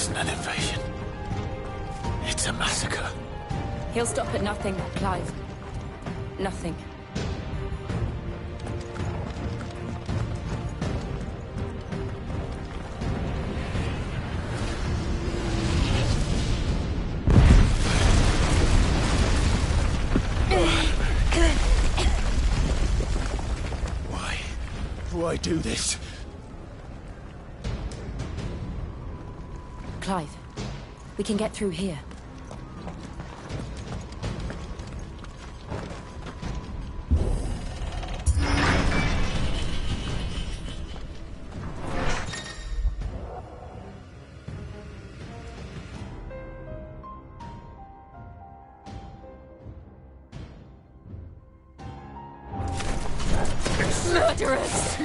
isn't an invasion. It's a massacre. He'll stop at nothing, Clive. Nothing. Why do this? Clive, we can get through here. Murderers!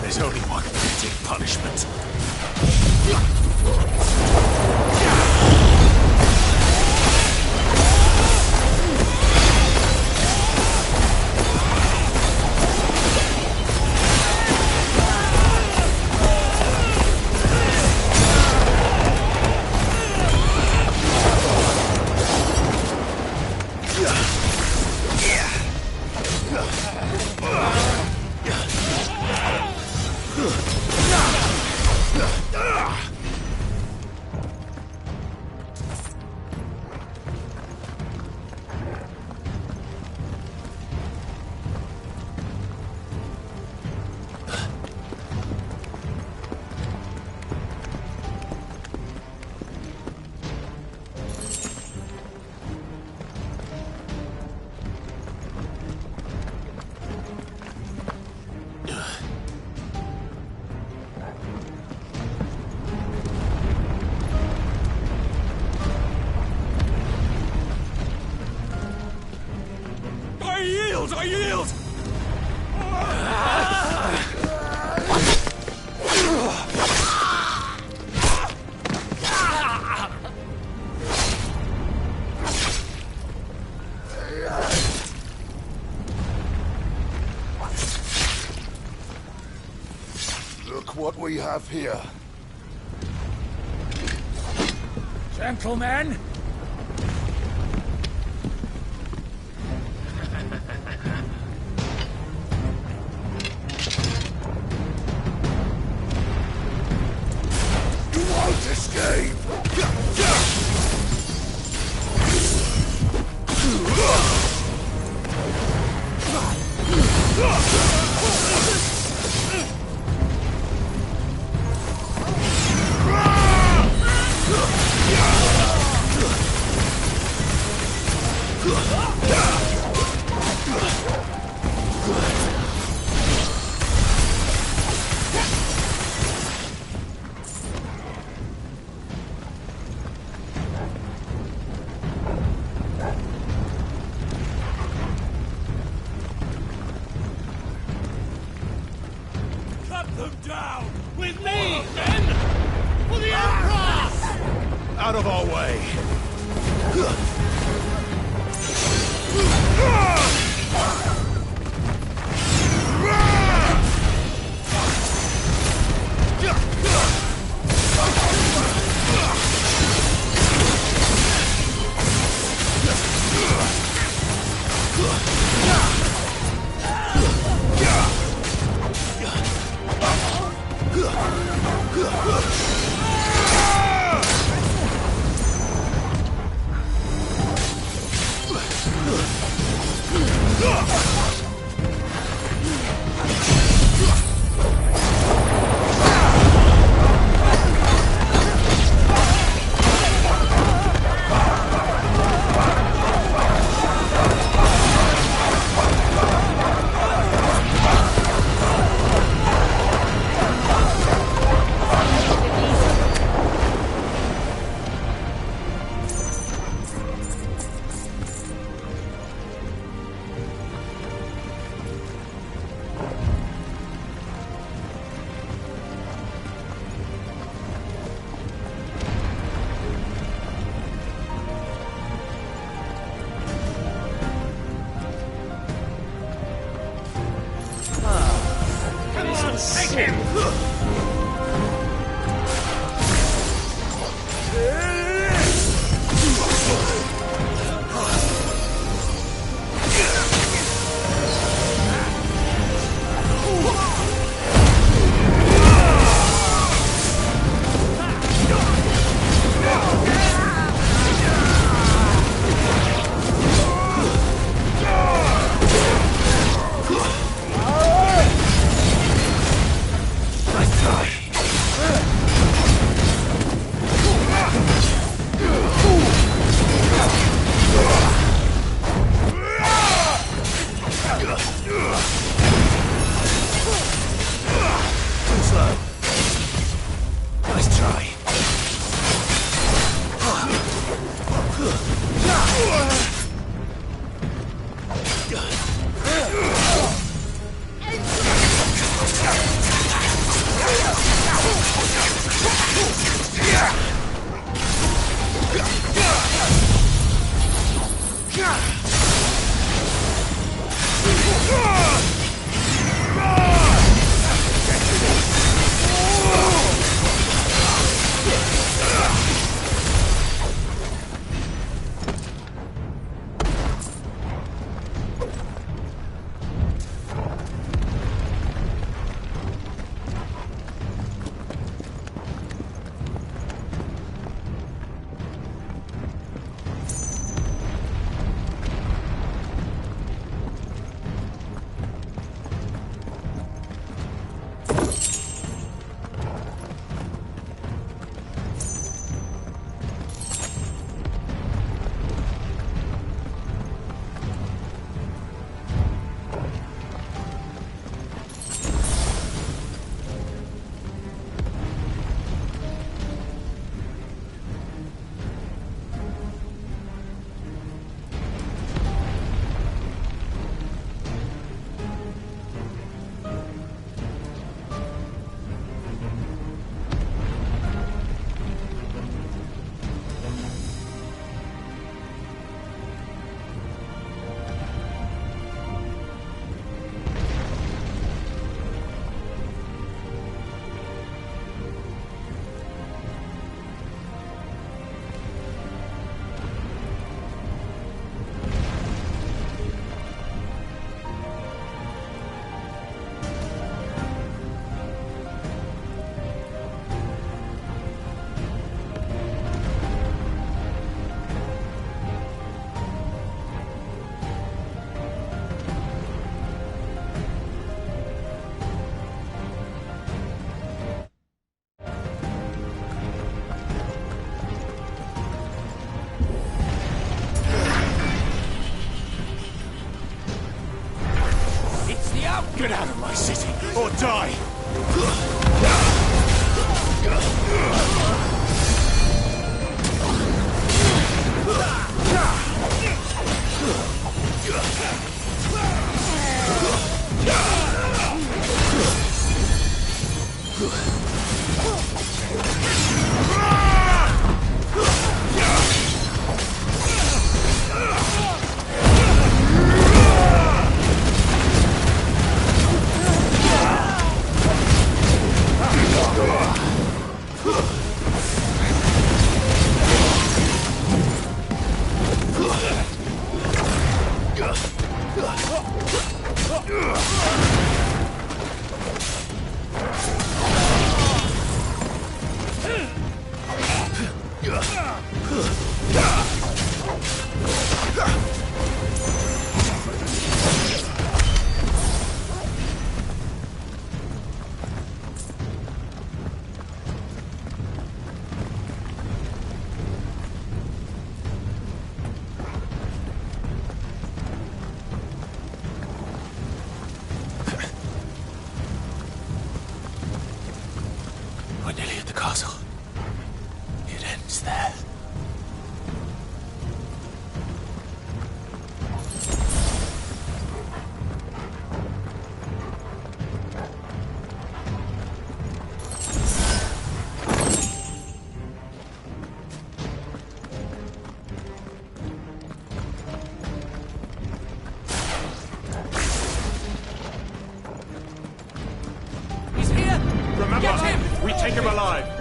There's only one fitting punishment. I yield! Look what we have here. Gentlemen! Escape! Down! With me, then! For the Emperor! Out of our way! this city, or die! We're nearly at the castle. It ends there. He's here! Remember, Get him! we take him alive!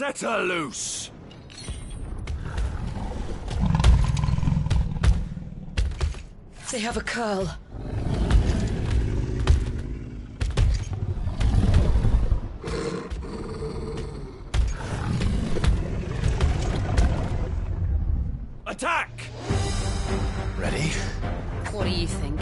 Set her loose! They have a curl. Attack! Ready? What do you think?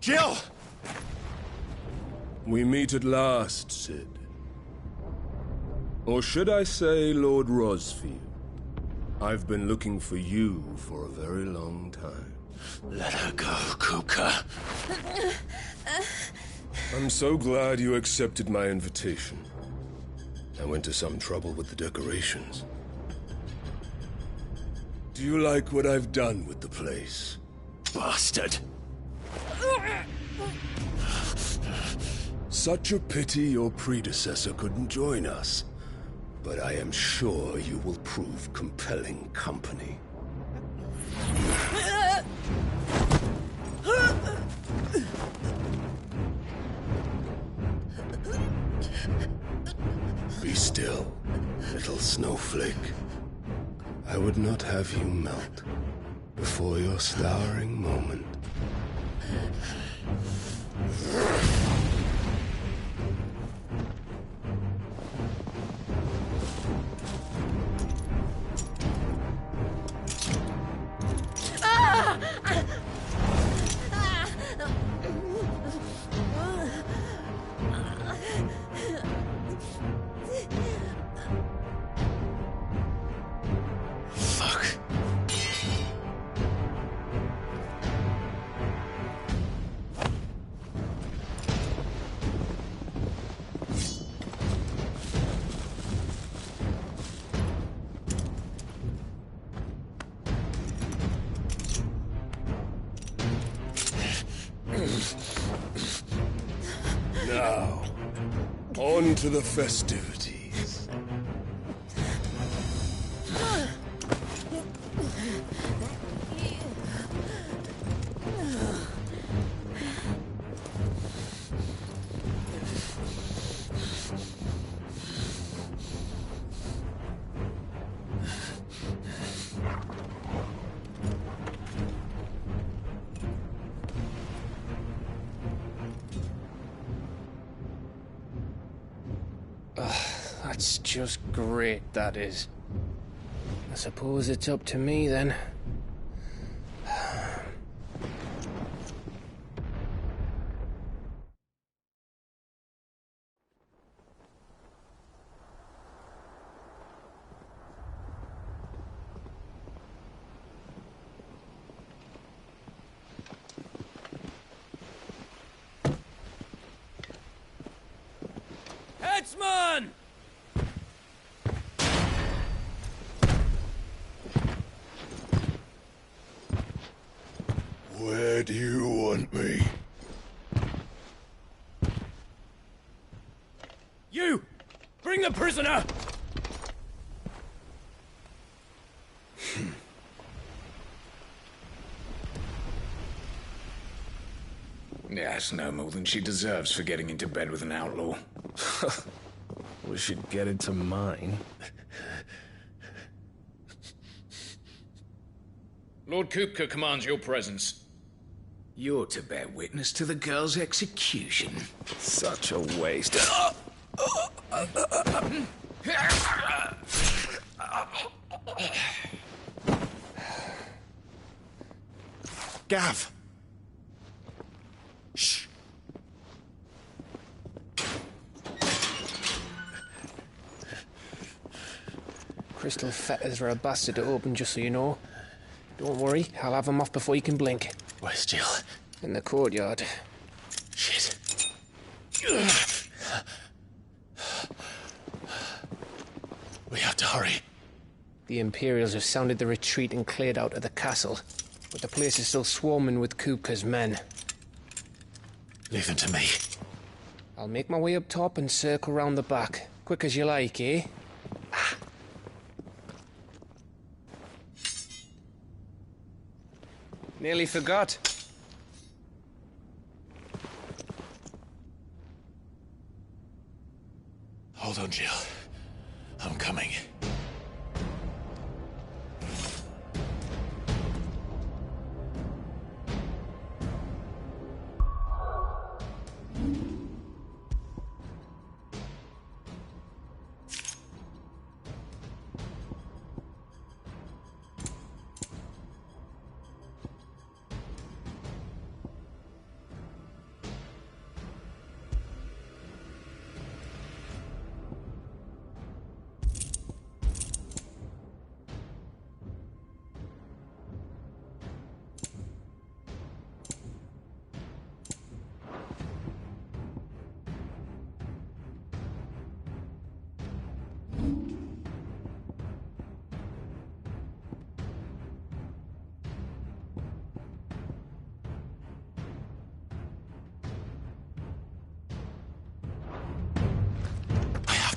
Jill! We meet at last, Sid. Or should I say, Lord Rosfield? I've been looking for you for a very long time. Let her go, Kupka. I'm so glad you accepted my invitation. I went to some trouble with the decorations. Do you like what I've done with the place? Bastard. Such a pity your predecessor couldn't join us. But I am sure you will prove compelling company. Be still, little snowflake. I would not have you melt before your starring moment. Fuck. Now, on to the festivities. That's just great, that is. I suppose it's up to me, then. Headsman! Where do you want me? You! Bring the prisoner! Yes, no more than she deserves for getting into bed with an outlaw. We should get into mine. Lord Kupka commands your presence. You're to bear witness to the girl's execution. Such a waste. Gav! Shh! Crystal fetters are a bastard to open, just so you know. Don't worry, I'll have them off before you can blink. Where's Jill? In the courtyard. Shit. We have to hurry. The Imperials have sounded the retreat and cleared out of the castle, but the place is still swarming with Kupka's men. Leave them to me. I'll make my way up top and circle round the back. Quick as you like, eh? Nearly forgot. Hold on, Jill. I'm coming.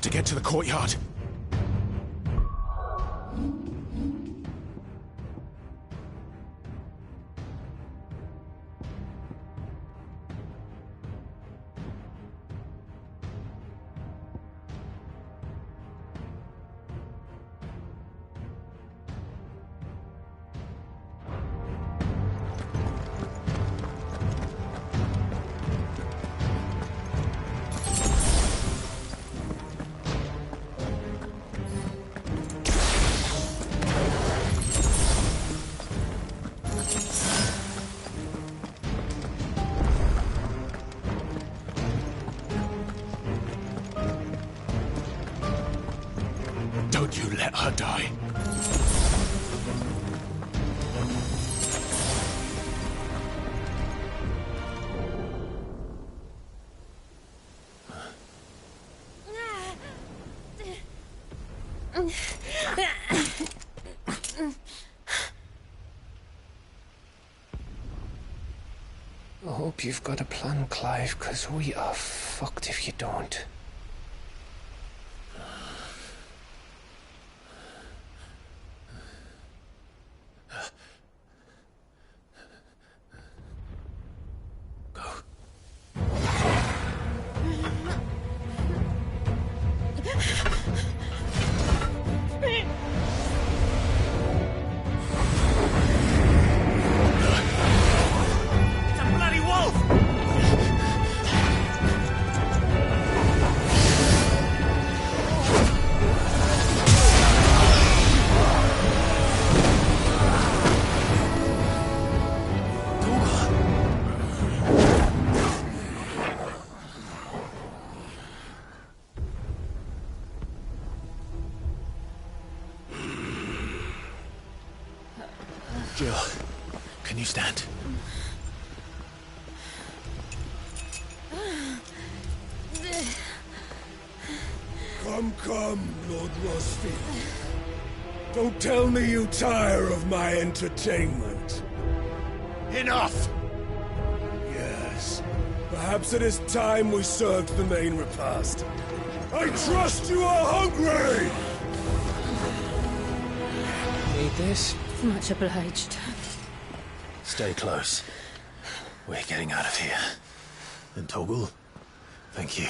to get to the courtyard. Don't you let her die. I hope you've got a plan, Clive, because we are fucked if you don't. Jill, can you stand? Come, Lord Rosfield. Don't tell me you tire of my entertainment. Enough! Yes. Perhaps it is time we served the main repast. I trust you are hungry! Need this? Much obliged. Stay close. We're getting out of here. And Toggle, thank you.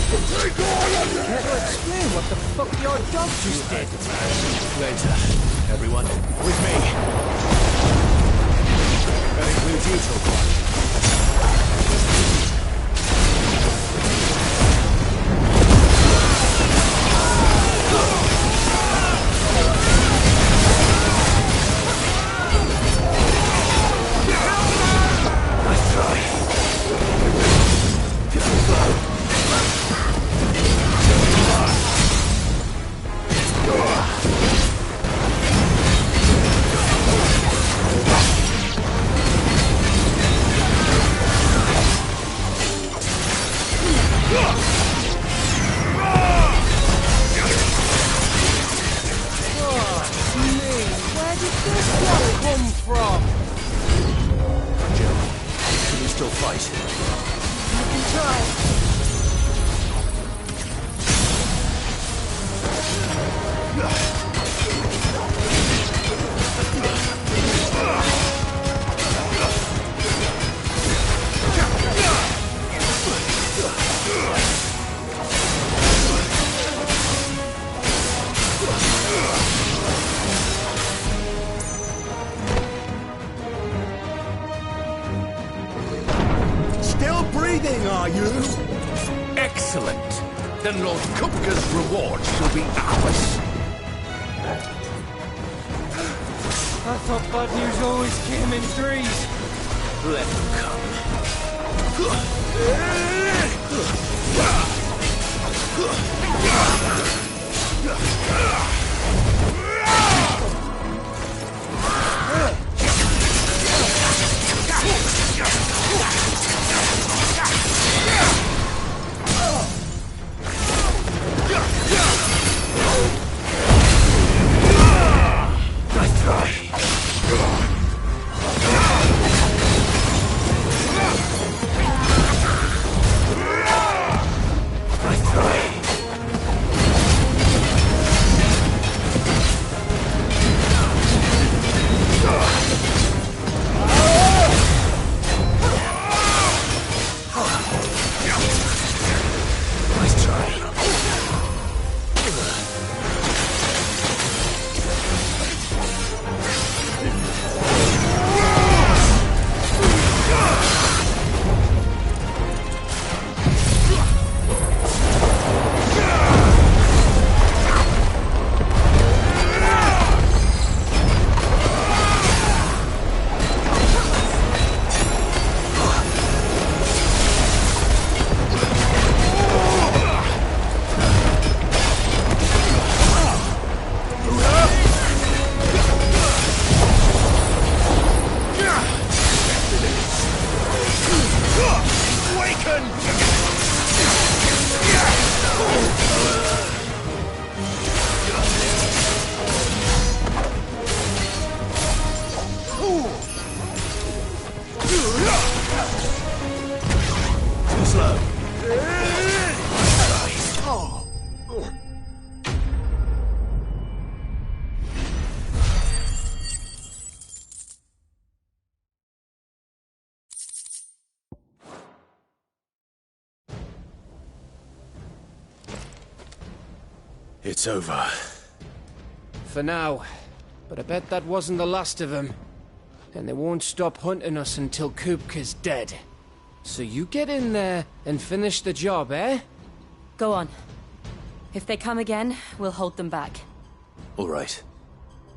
Take all of them! Can't explain what the fuck your dog just did. Later. Everyone, with me. That includes you, Toggle. Where did this one come from? Jill, can you still fight? I can try. Still breathing, are you? Excellent. Then Lord Kupka's reward shall be ours. I thought bad news always came in threes. Let them Nice try. It's over. For now. But I bet that wasn't the last of them. And they won't stop hunting us until Kupka's dead. So you get in there and finish the job, eh? Go on. If they come again, we'll hold them back. All right.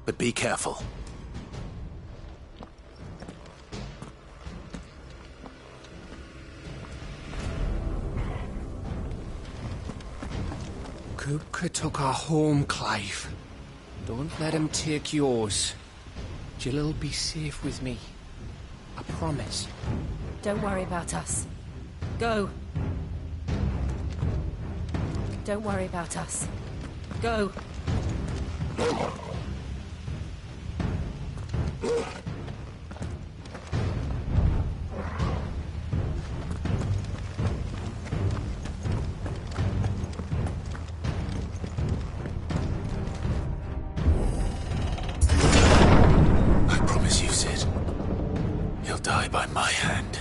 But be careful. Kupka took our home, Clive. Don't let him take yours. Jill'll be safe with me. I promise. Don't worry about us. Go. Don't worry about us. Go. I promise you, Sid. He'll die by my hand.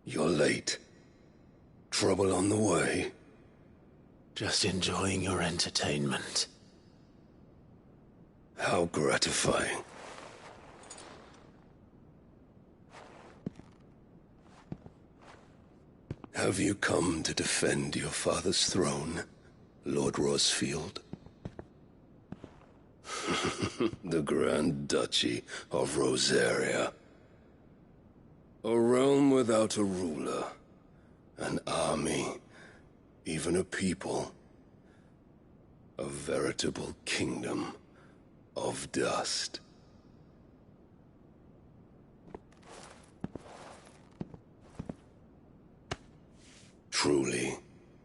You're late. Trouble on the way? Just enjoying your entertainment. How gratifying. Have you come to defend your father's throne, Lord Rosfield? The Grand Duchy of Rosaria. A realm without a ruler, an army, even a people. A veritable kingdom of dust. Truly,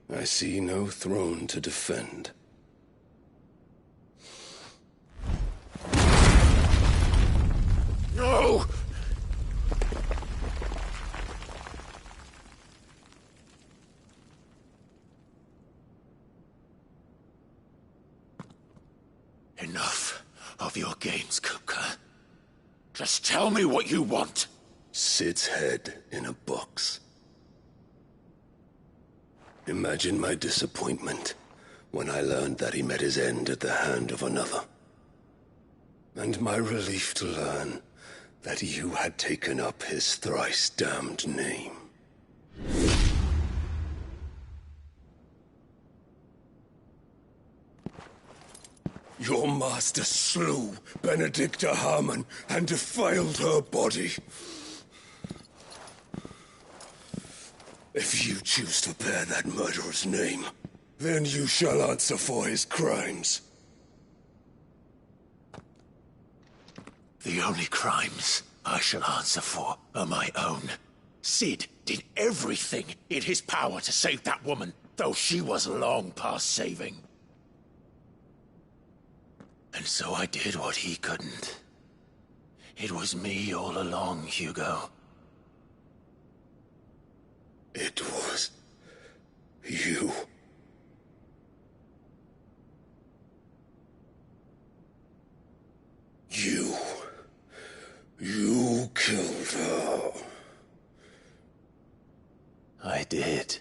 I see no throne to defend. No! Enough of your games, Kupka. Just tell me what you want. Sid's head in a box. Imagine my disappointment when I learned that he met his end at the hand of another. And my relief to learn that you had taken up his thrice-damned name. Your master slew Benedicta Harmon and defiled her body. If you choose to bear that murderer's name, then you shall answer for his crimes. The only crimes I shall answer for are my own. Sid did everything in his power to save that woman, though she was long past saving. And so I did what he couldn't. It was me all along, Hugo. It was you. You killed her. I did.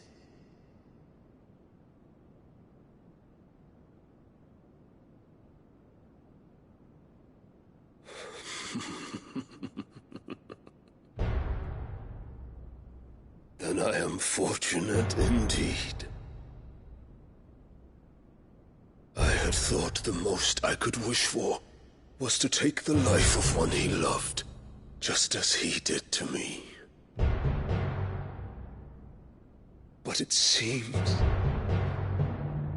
Then I am fortunate indeed. I had thought the most I could wish for was to take the life of one he loved, just as he did to me. But it seems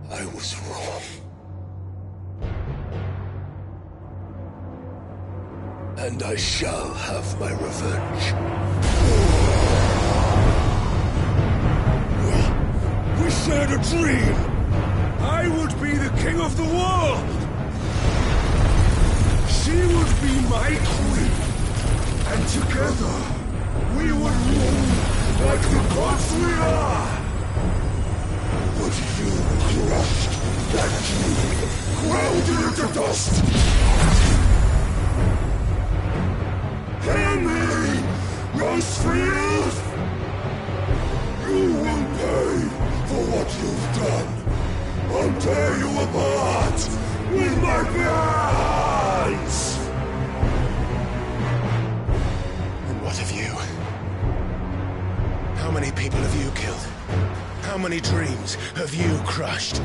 I was wrong. And I shall have my revenge. We shared a dream! I would be the king of the world! Together, we would rule like the gods we are! But you crushed that dream, ground it into dust! Hear me, Rosefield! You will pay for what you've done! I'll tear you apart with my bare hands! And what of you? How many people have you killed? How many dreams have you crushed?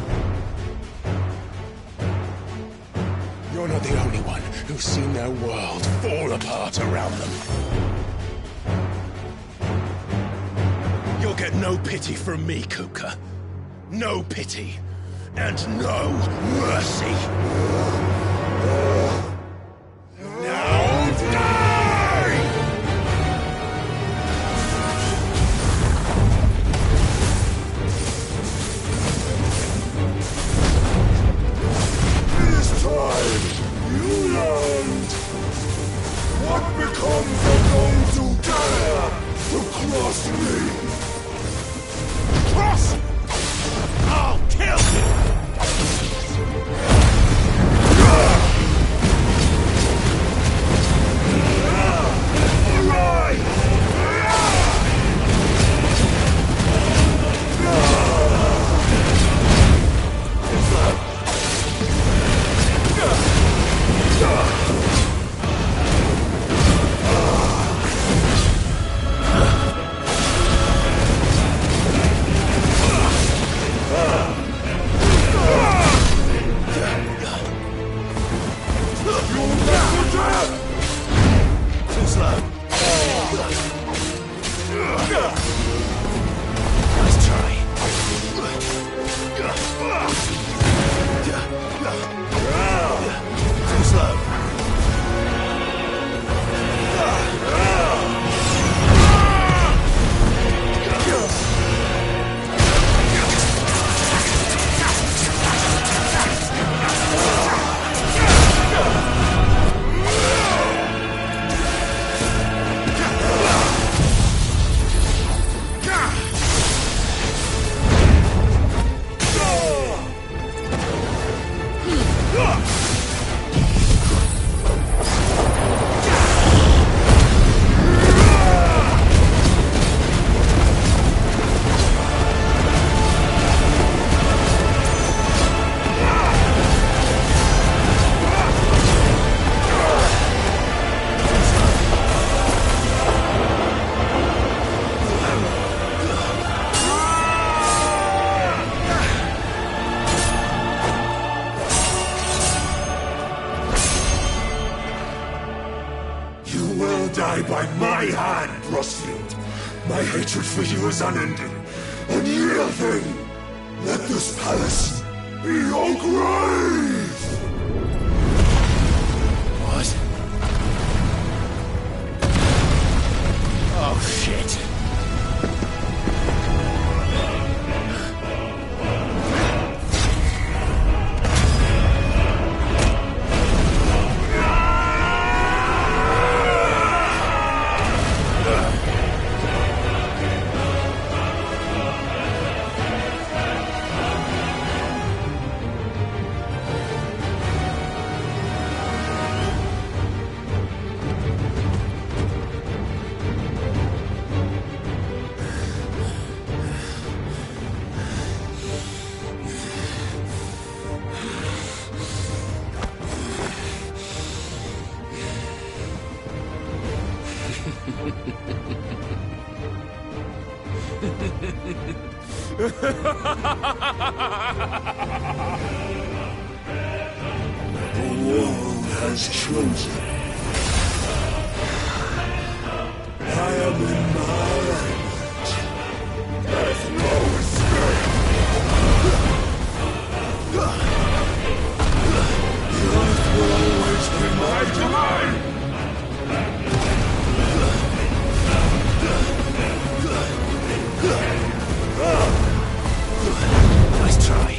You're not the only one who's seen their world fall apart around them. You'll get no pity from me, Kupka. No pity. And no mercy. Now die! It is time you learned what becomes of those who dare to cross me. Cross! I'll kill you! Too slow. Nice try. Too slow. Die by my hand, Rossfield. My hatred for you is unending. Unyielding. Let this palace be your grave! What? Oh, shit. The world has chosen. I am in my element. There's no escape. The earth will always be my domain. Nice try.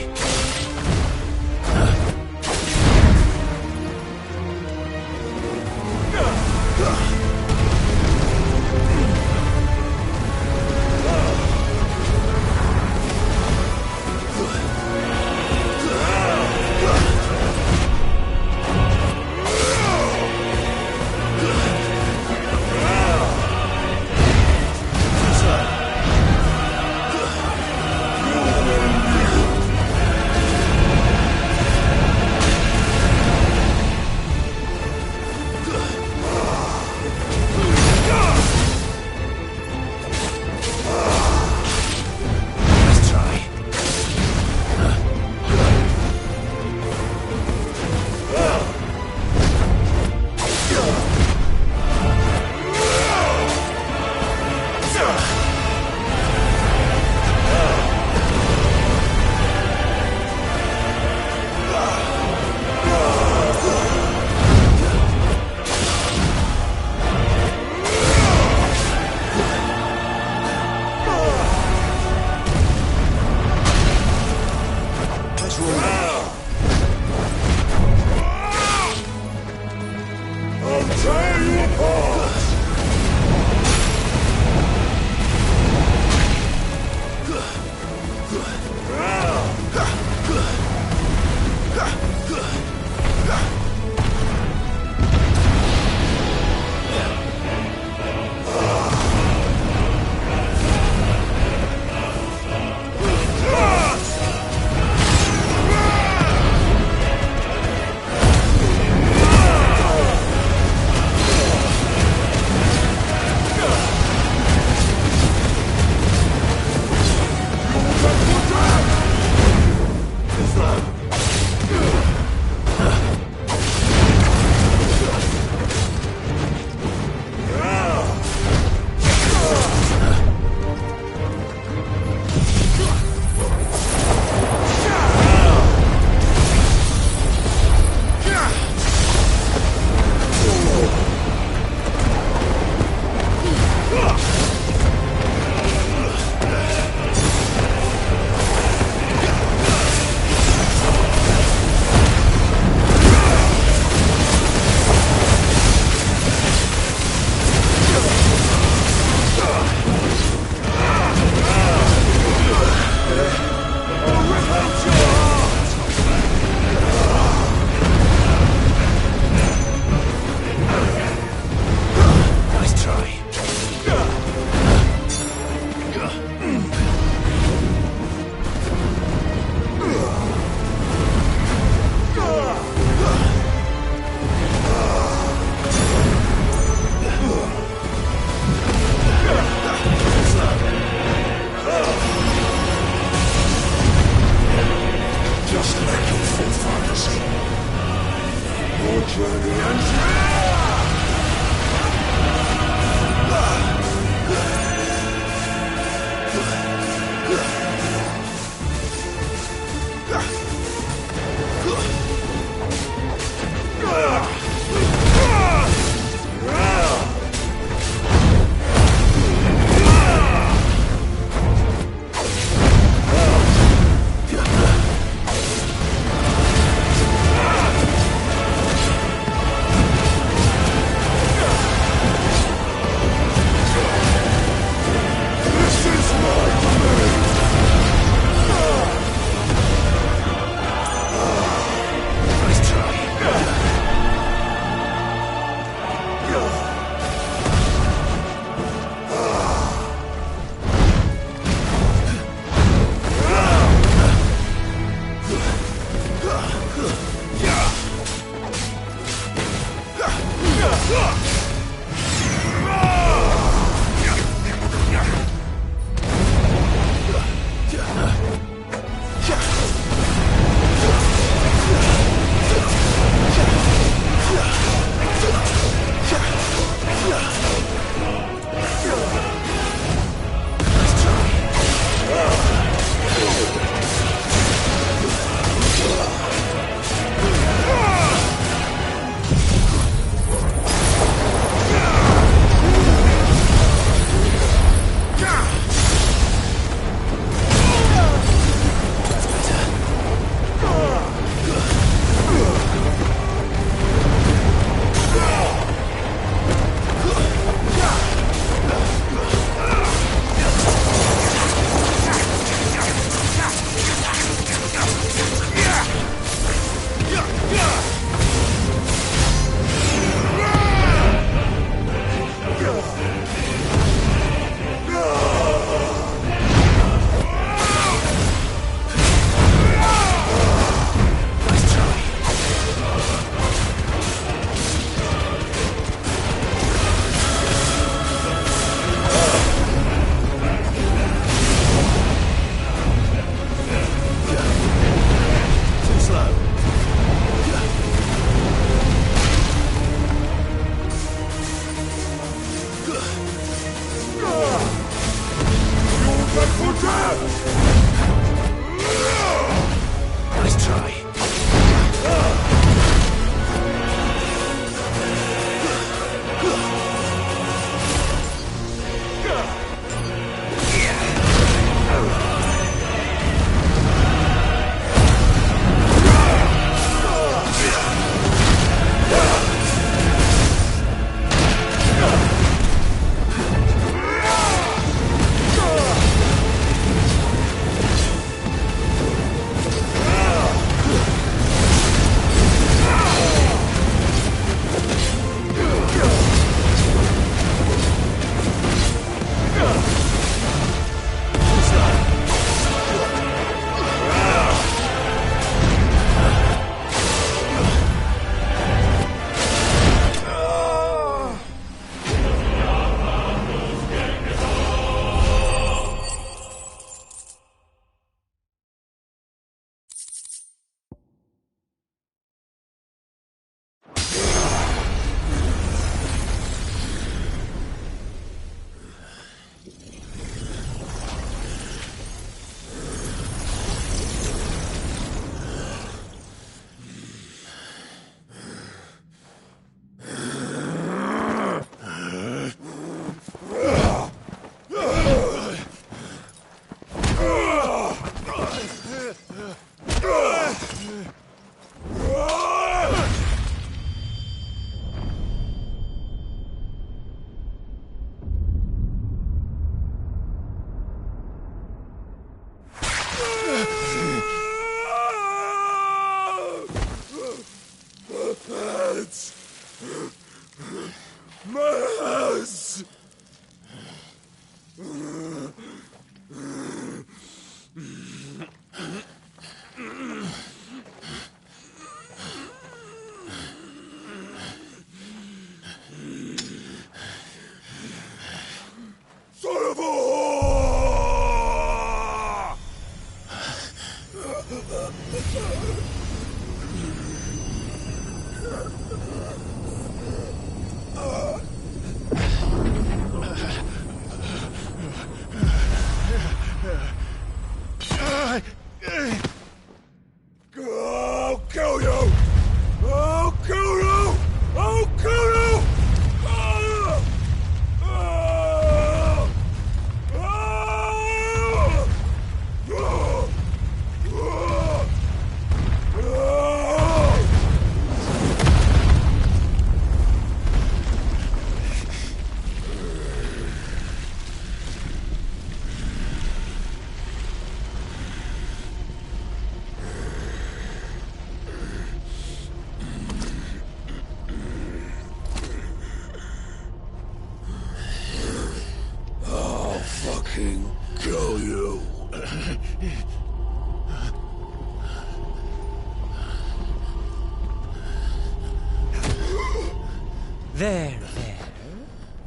There.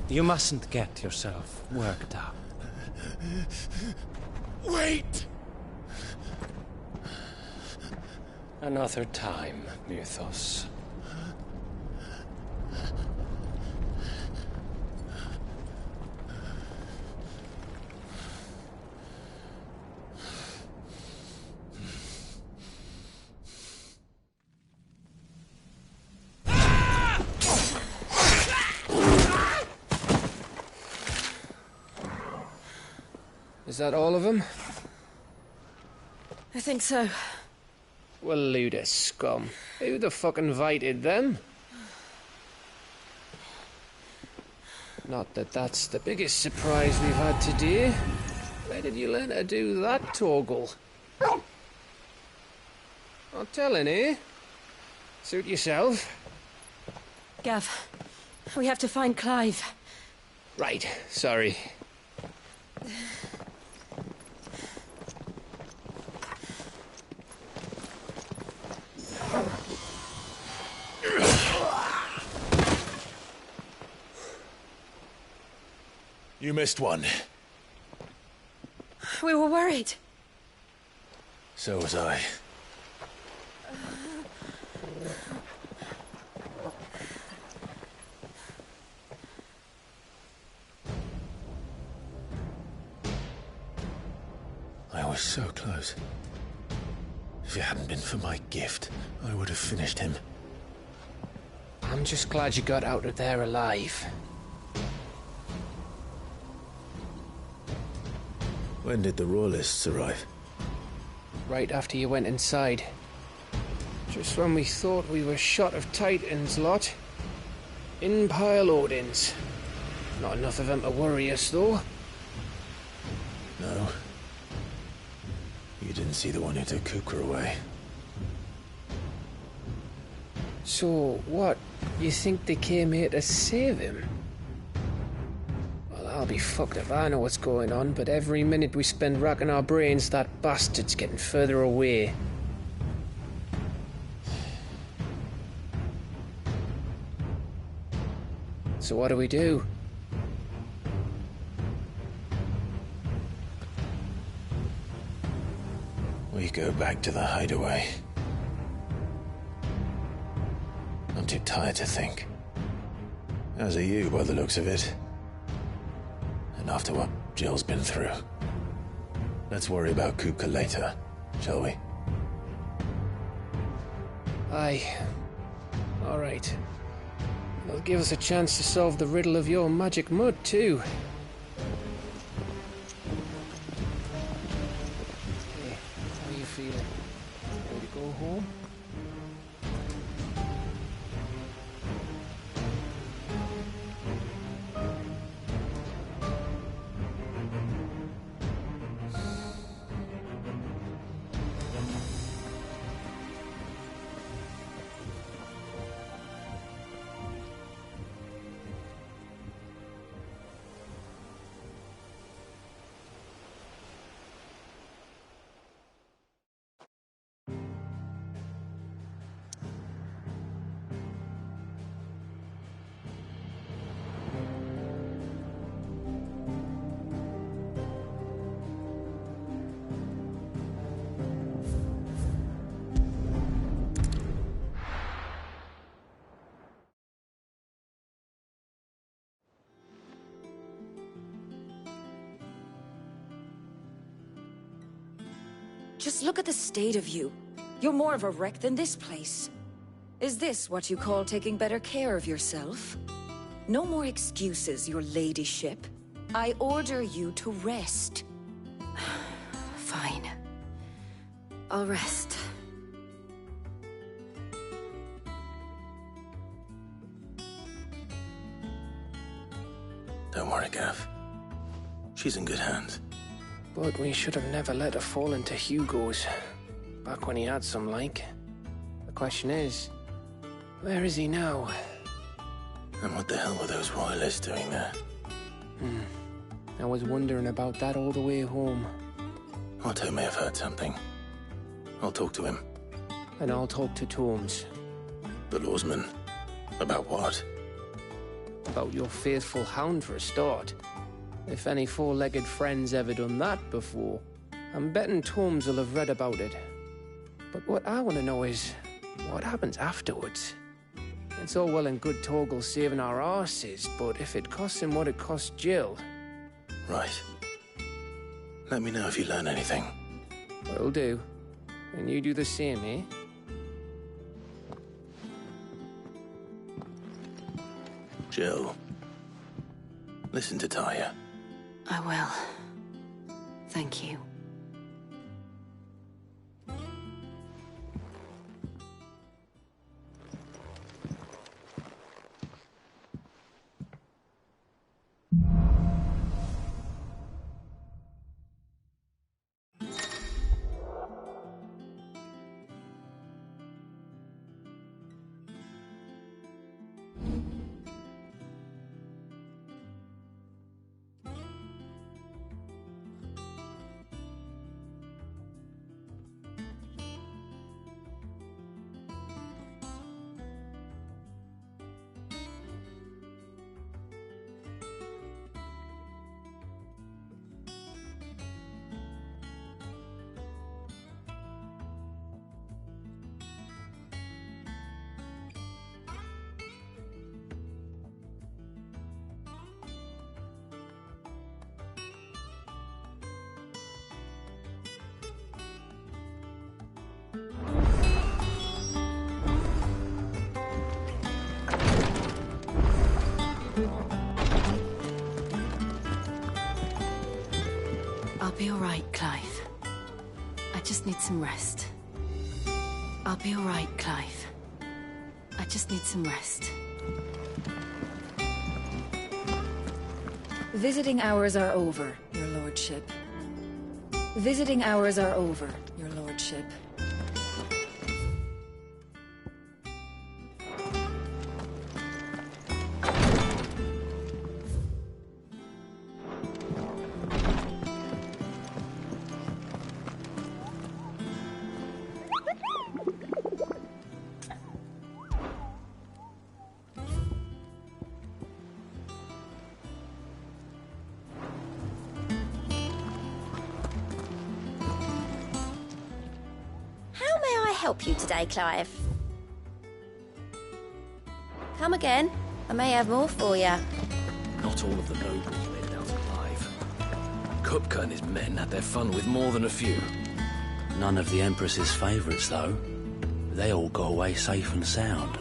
You mustn't get yourself worked up. Wait! Another time, Mythos. Is that all of them? I think so. Well, load of scum. Who the fuck invited them? Not that that's the biggest surprise we've had today. Where did you learn to do that, Torgal? Not telling, eh? Suit yourself. Gav, we have to find Clive. Right, sorry. You missed one. We were worried. So was I. I was so close. If it hadn't been for my gift, I would have finished him. I'm just glad you got out of there alive. When did the Royalists arrive? Right after you went inside. Just when we thought we were shot of Titans, lot. In pile Odins. Not enough of them to worry us, though. No. You didn't see the one who took Kupka away. So, what? You think they came here to save him? Well, I'll be fucked if I know what's going on, but every minute we spend racking our brains, that bastard's getting further away. So what do we do? We go back to the hideaway. I'm too tired to think. As are you, by the looks of it. And after what Jill's been through. Let's worry about Kupka later, shall we? Aye. All right. It'll give us a chance to solve the riddle of your magic mud, too. Hey, how are you feeling? Ready to go home? Just look at the state of you. You're more of a wreck than this place. Is this what you call taking better care of yourself? No more excuses, your ladyship. I order you to rest. Fine. I'll rest. Don't worry, Gav. She's in good hands. But we should have never let her fall into Hugo's. Back when he had some like. The question is, where is he now? And what the hell were those royalists doing there? I was wondering about that all the way home. Otto may have heard something. I'll talk to him. And I'll talk to Tomes. The lawsman. About what? About your faithful hound for a start. If any four-legged friend's ever done that before, I'm betting Tomes will have read about it. But what I want to know is, what happens afterwards? It's all well and good Torgal saving our arses, but if it costs him what it cost Jill... Right. Let me know if you learn anything. Will do. And you do the same, eh? Jill, listen to Taya. I will. Thank you. I'll be all right, Clive. I just need some rest. I'll be all right, Clive. I just need some rest. Visiting hours are over, Your Lordship. Visiting hours are over, Your Lordship. Help you today, Clive? Come again. I may have more for you. Not all of the nobles made it out alive. Kupka and his men had their fun with more than a few. None of the Empress's favourites, though. They all got away safe and sound.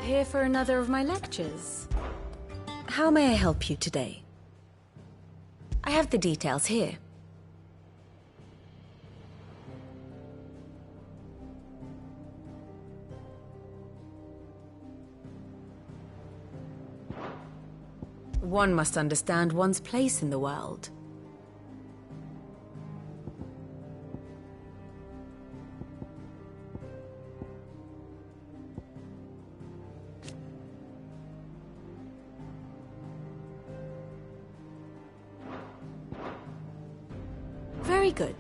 Here for another of my lectures. How may I help you today? I have the details here. One must understand one's place in the world. Very good.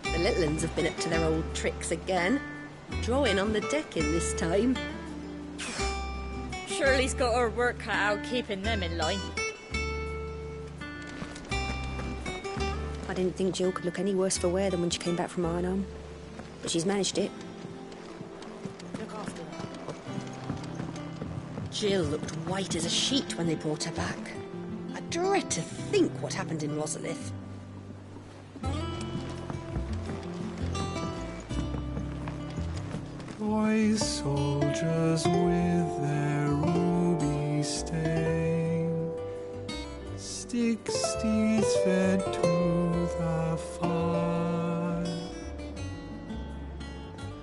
The little uns have been up to their old tricks again. Drawing on the decking this time. Shirley's got her work cut out keeping them in line. I didn't think Jill could look any worse for wear than when she came back from Arnhem. But she's managed it. Look after her. Jill looked white as a sheet when they brought her back. I dread to think what happened in Rosalith. Boy soldiers with their ruby stain, stick steeds fed to the fire,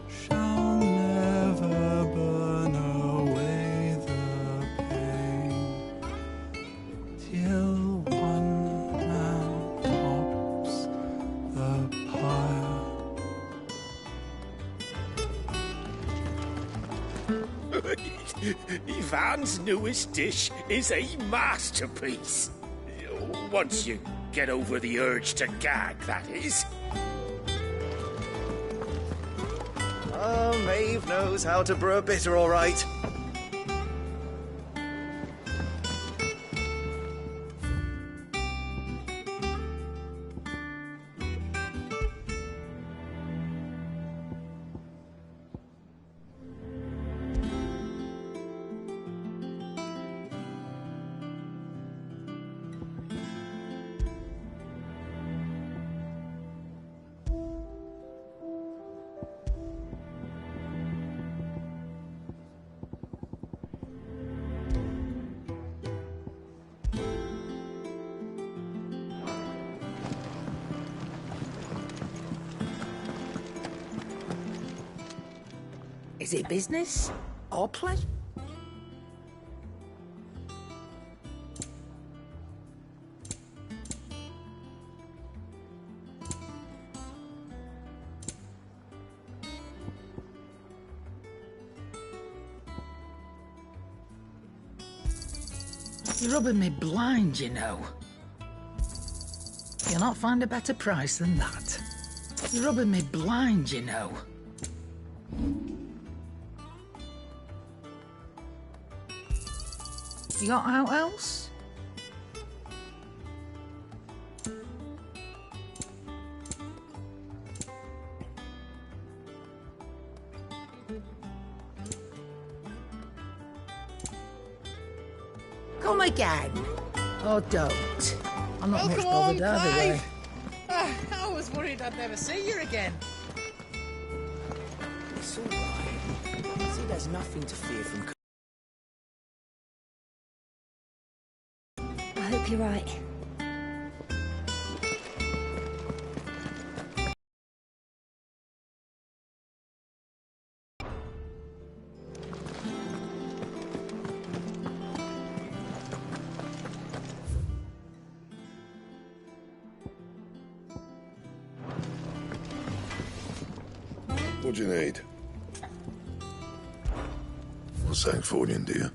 shall never burn away the pain, till one man tops the pyre. Ivan's newest dish is a masterpiece. Once you get over the urge to gag, that is. Oh, Maeve knows how to brew a bitter, all right. Is it business or play? You're rubbing me blind, you know. You'll not find a better price than that. You're rubbing me blind, you know. You got out else? Come again. Or don't. I'm not much bothered either way. I was worried I'd never see you again. It's all right. See, there's nothing to fear from... I hope you're right. What do you need? What's that for you, dear?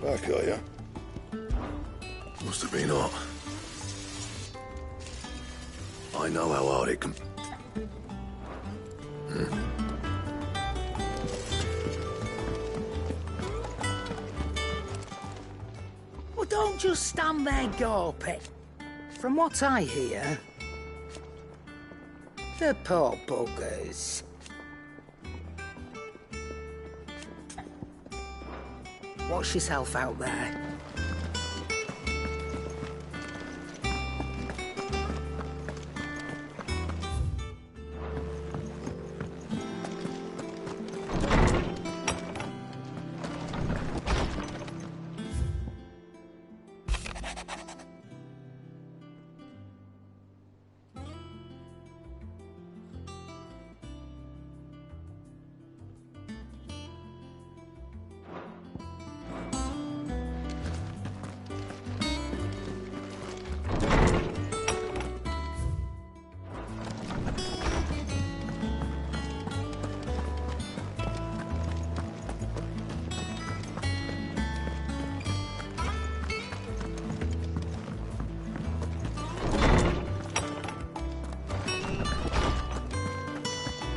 Back, are you? Must have been hot. I know how hard it can... Well, don't just stand there gawping. From what I hear, the poor buggers. Watch yourself out there.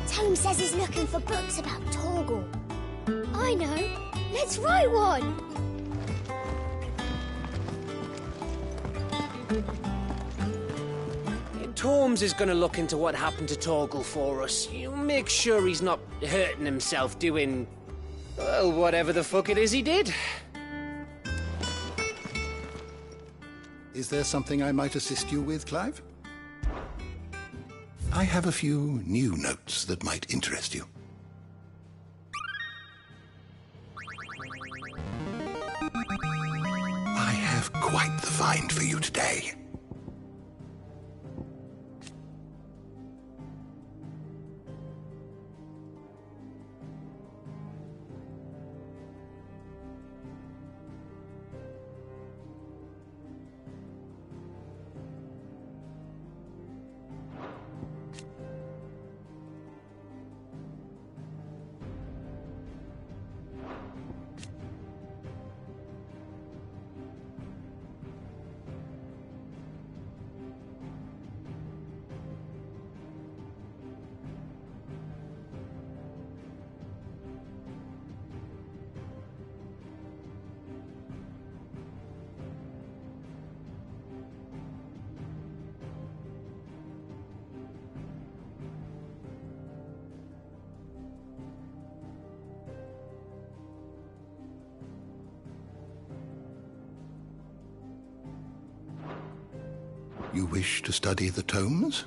Tome says he's looking for books about Torgal. I know. Let's write one. Torms is gonna look into what happened to Torgal for us. You make sure he's not hurting himself doing... well, whatever the fuck it is he did. Is there something I might assist you with, Clive? I have a few new notes that might interest you. find for you today. You wish to study the tomes?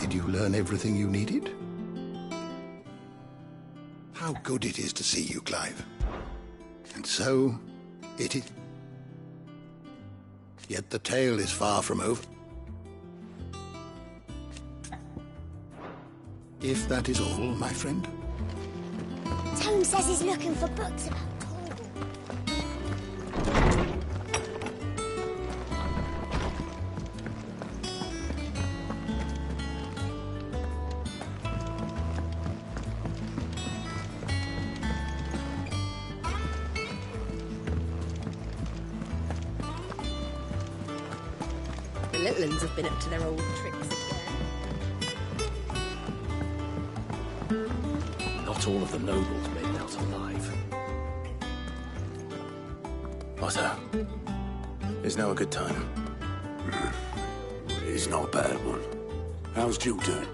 Did you learn everything you needed? How good it is to see you, Clive. And so, it is. Yet the tale is far from over. If that is all, my friend. Tone says he's looking for books about Torgal. The little uns have been up to their old tricks again. Not all of the nobles made it out alive. Otto, is now a good time? It's not a bad one. How's Jill doing?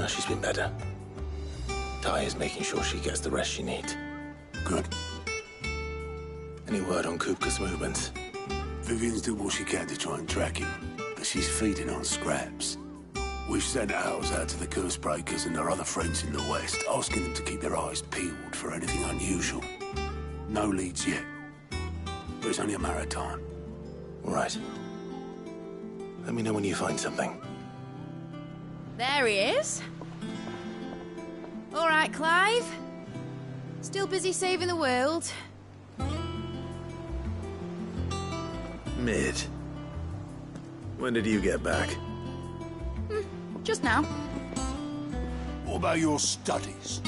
She's been better. Ty is making sure she gets the rest she needs. Good. Any word on Kupka's movements? Vivian's doing what she can to try and track him, but she's feeding on scraps. We've sent ours out to the curse breakers and their other friends in the west, asking them to keep their eyes peeled for anything unusual. No leads yet, but it's only a matter of time. All right. Let me know when you find something. There he is. All right, Clive. Still busy saving the world. Mid. When did you get back? Just now. What about your studies?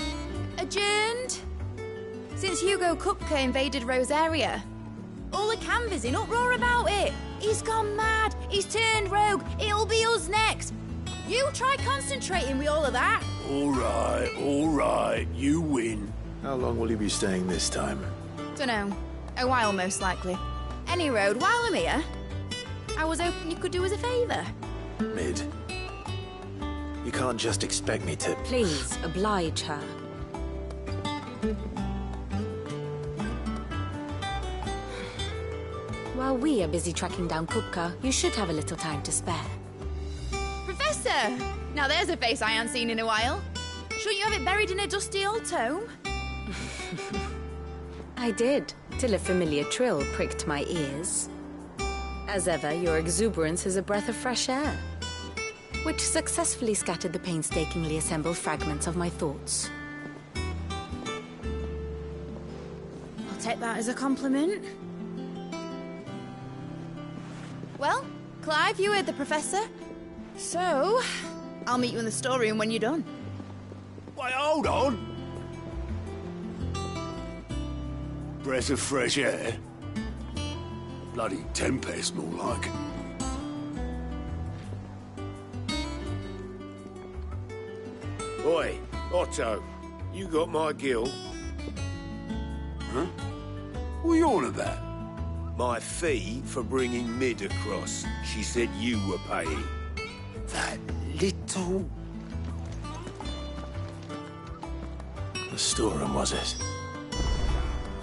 Adjourned. Since Hugo Kupka invaded Rosaria. All the canvas in uproar about it. He's gone mad. He's turned rogue. It'll be us next. You try concentrating with all of that. All right. You win. How long will you be staying this time? Dunno. A while, most likely. Any road, while I'm here, I was hoping you could do us a favour. Mid. You can't just expect me to... Please, oblige her. While we are busy tracking down Kupka, you should have a little time to spare. Professor! Now there's a face I haven't seen in a while. Shouldn't you have it buried in a dusty old tome? I did, till a familiar trill pricked my ears. As ever, your exuberance is a breath of fresh air, which successfully scattered the painstakingly assembled fragments of my thoughts. I'll take that as a compliment. Well, Clive, you heard the Professor. So, I'll meet you in the storeroom when you're done. Wait, hold on! Breath of fresh air? Bloody tempest, more like. Oi, Otto, you got my gill? Huh? What are you on about? My fee for bringing Mid across. She said you were paying. That little... The storeroom, was it?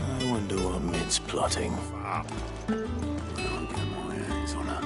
I wonder what Mid's plotting. I'll get my hands on her.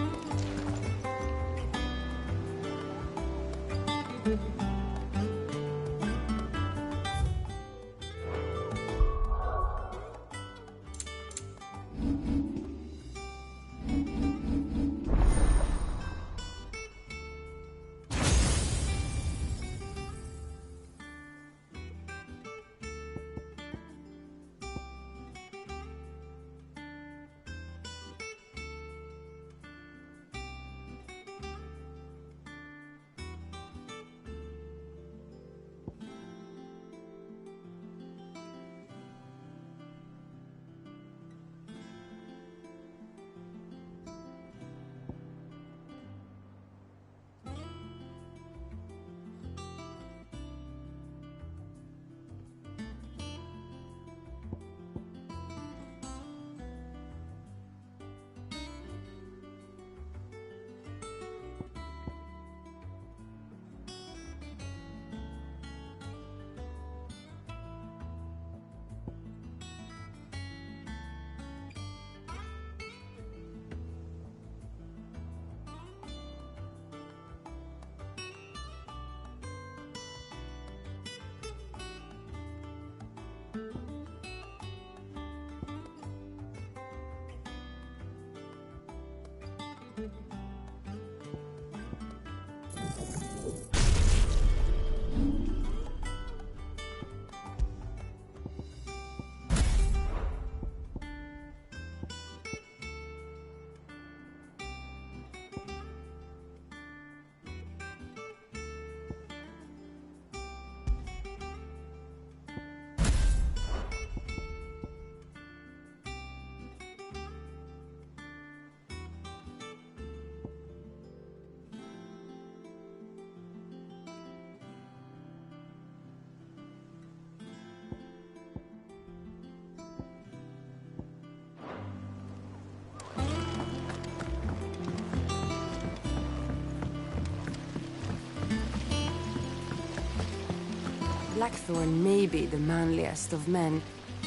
Blackthorn may be the manliest of men,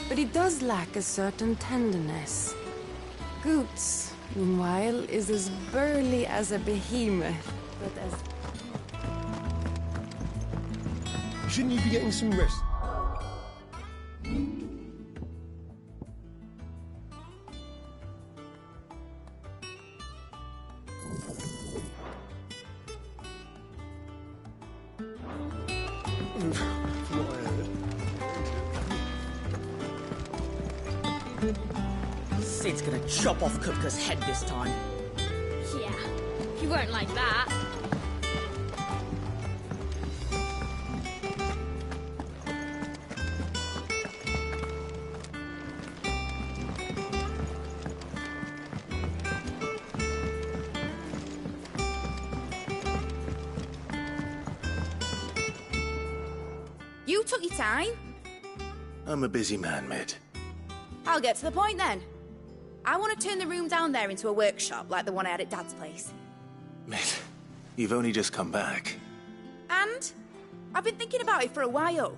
but he does lack a certain tenderness. Goots, meanwhile, is as burly as a behemoth, but as... Shouldn't you be getting some rest? Sid's gonna chop off Kupka's head this time. Yeah, he won't like that. You took your time. I'm a busy man, Mid. I'll get to the point then. I want to turn the room down there into a workshop like the one I had at Dad's place. Mid, you've only just come back. And I've been thinking about it for a while.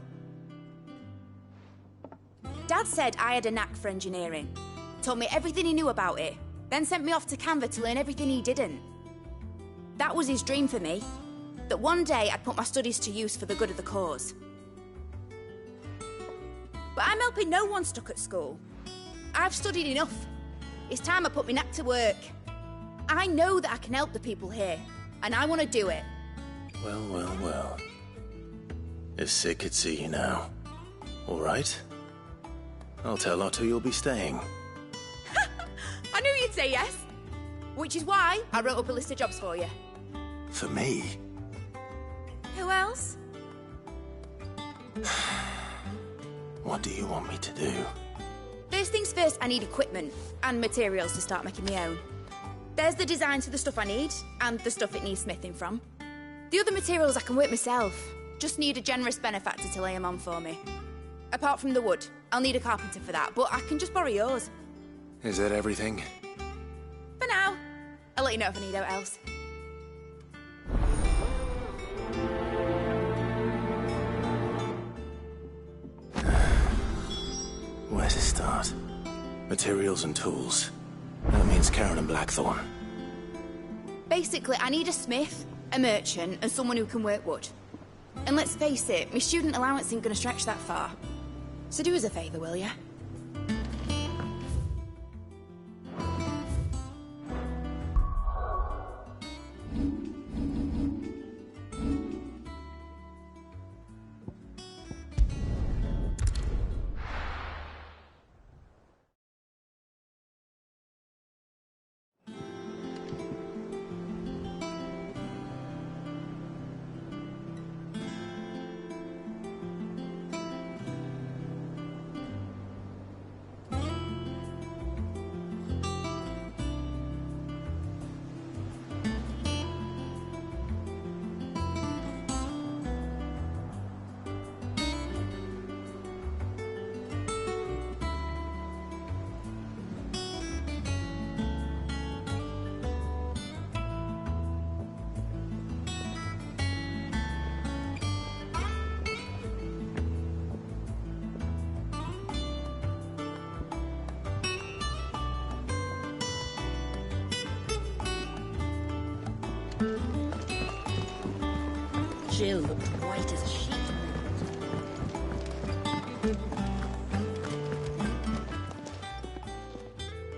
Dad said I had a knack for engineering. Told me everything he knew about it, then sent me off to Canva to learn everything he didn't. That was his dream for me. That one day I'd put my studies to use for the good of the cause. But I'm helping no one stuck at school. I've studied enough. It's time I put my knack to work. I know that I can help the people here, and I want to do it. Well, well, well. If Sid could see you now. All right. I'll tell Otto you'll be staying. I knew you'd say yes. Which is why I wrote up a list of jobs for you. For me? Who else? What do you want me to do? First things first, I need equipment and materials to start making my own. There's the designs for the stuff I need, and the stuff it needs smithing from. The other materials I can work myself. Just need a generous benefactor to lay them on for me. Apart from the wood, I'll need a carpenter for that, but I can just borrow yours. Is that everything? For now. I'll let you know if I need out else. Where to start? Materials and tools. That means Karen and Blackthorn. Basically, I need a smith, a merchant, and someone who can work wood. And let's face it, my student allowance isn't going to stretch that far. So do us a favour, will ya? Jill looked white as a sheet.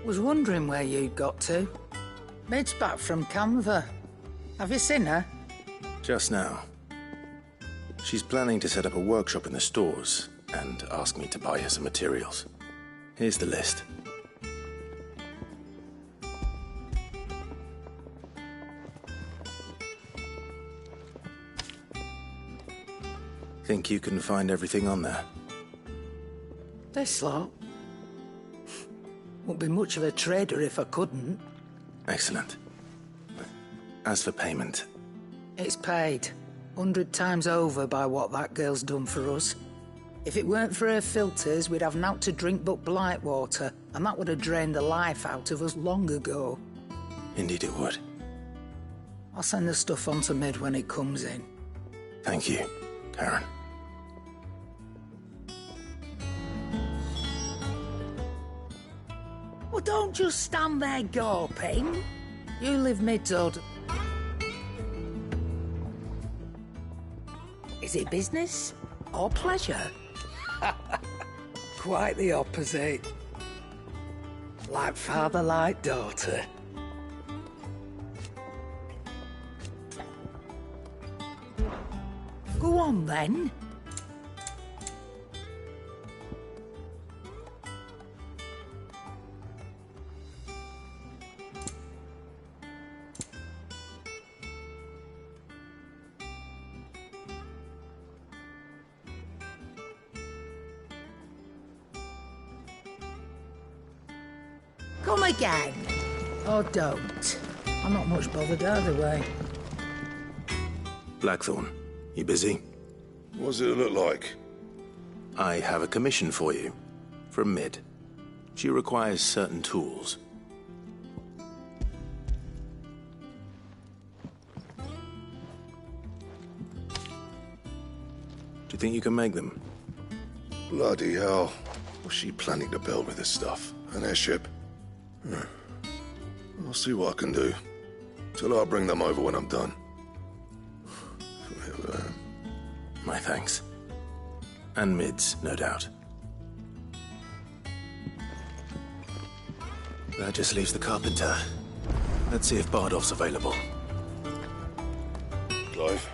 Was wondering where you'd got to. Mid's back from Canva. Have you seen her? Just now. She's planning to set up a workshop in the stores and ask me to buy her some materials. Here's the list. Think you can find everything on there? This lot. Wouldn't be much of a trader if I couldn't. Excellent. As for payment... It's paid. 100 times over by what that girl's done for us. If it weren't for her filters, we'd have naught to drink but blight water, and that would have drained the life out of us long ago. Indeed it would. I'll send the stuff on to Mid when it comes in. Thank you, Karen. don't just stand there gawping. You live mid-toad. Is it business or pleasure? Quite the opposite. Like father, like daughter. Go on, then. Come again. Or don't. I'm not much bothered either way. Blackthorn, you busy? What does it look like? I have a commission for you. From Mid. She requires certain tools. Do you think you can make them? Bloody hell. What's she planning to build with this stuff? An airship? I'll see what I can do. Tell her I'll bring them over when I'm done. My thanks. And Mid's, no doubt. That just leaves the carpenter. Let's see if Bardolph's available. Clive.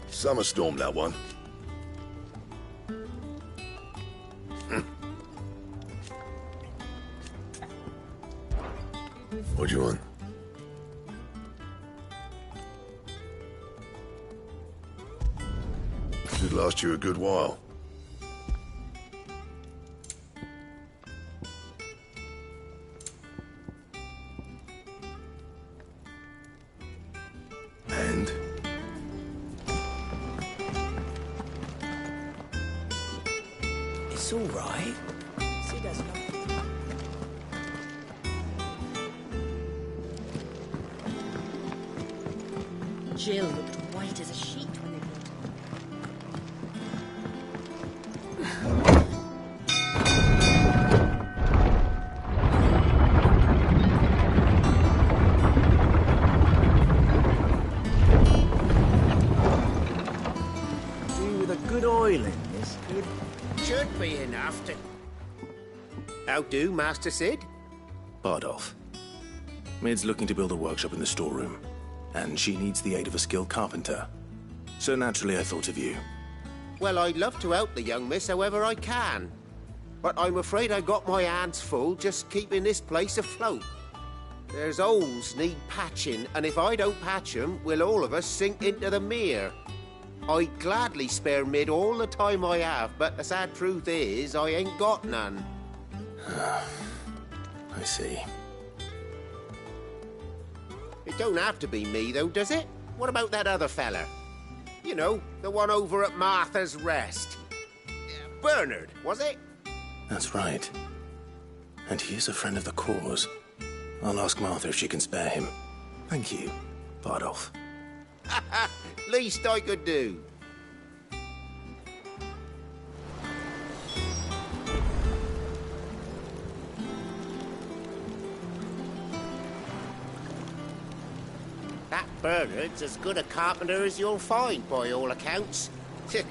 Summer storm, that one. What do you want? Should last you a good while. And? It's all right. Sid has nothing. Jill looked white as a sheet when they brought See, with a good oil in this, it should be enough to... How do, Master Sid? Bardolph. Mid's looking to build a workshop in the storeroom, and she needs the aid of a skilled carpenter. So naturally I thought of you. Well, I'd love to help the young miss however I can. But I'm afraid I got my hands full just keeping this place afloat. There's holes need patching, and if I don't patch them, we'll all of us sink into the mere. I'd gladly spare Mid all the time I have, but the sad truth is, I ain't got none. I see. It don't have to be me, though, does it? What about that other fella? You know, the one over at Martha's Rest. Bernard, was it? That's right. And he is a friend of the cause. I'll ask Martha if she can spare him. Thank you, Bardolph. Least I could do. That Bernard's as good a carpenter as you'll find, by all accounts.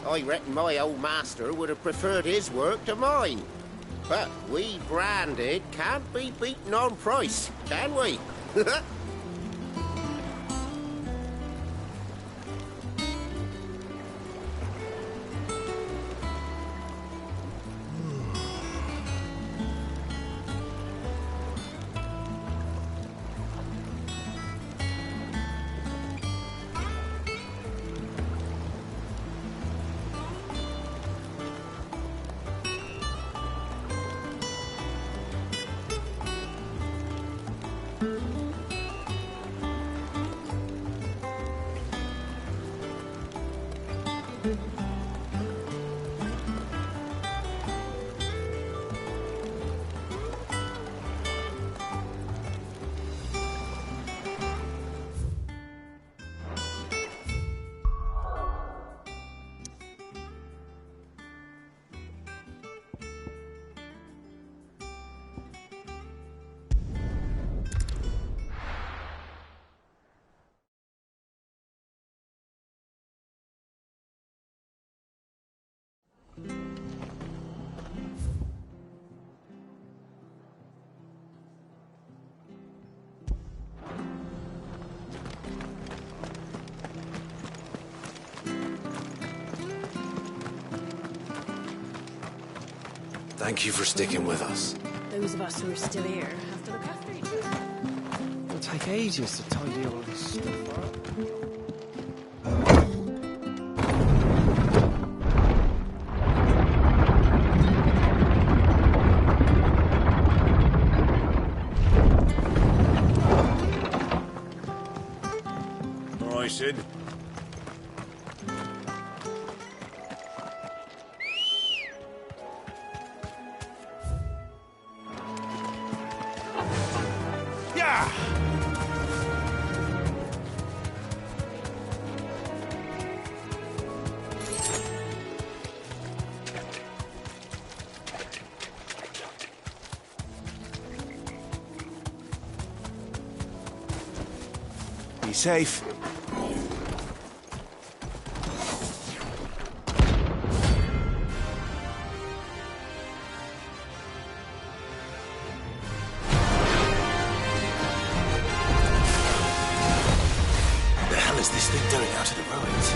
I reckon my old master would have preferred his work to mine. But we branded can't be beaten on price, can we? Thank you for sticking with us. Those of us who are still here have to look after each other. It'll take ages to tidy all this stuff up. All right, Sid. Yeah! Be safe. What the hell is this thing doing out of the ruins?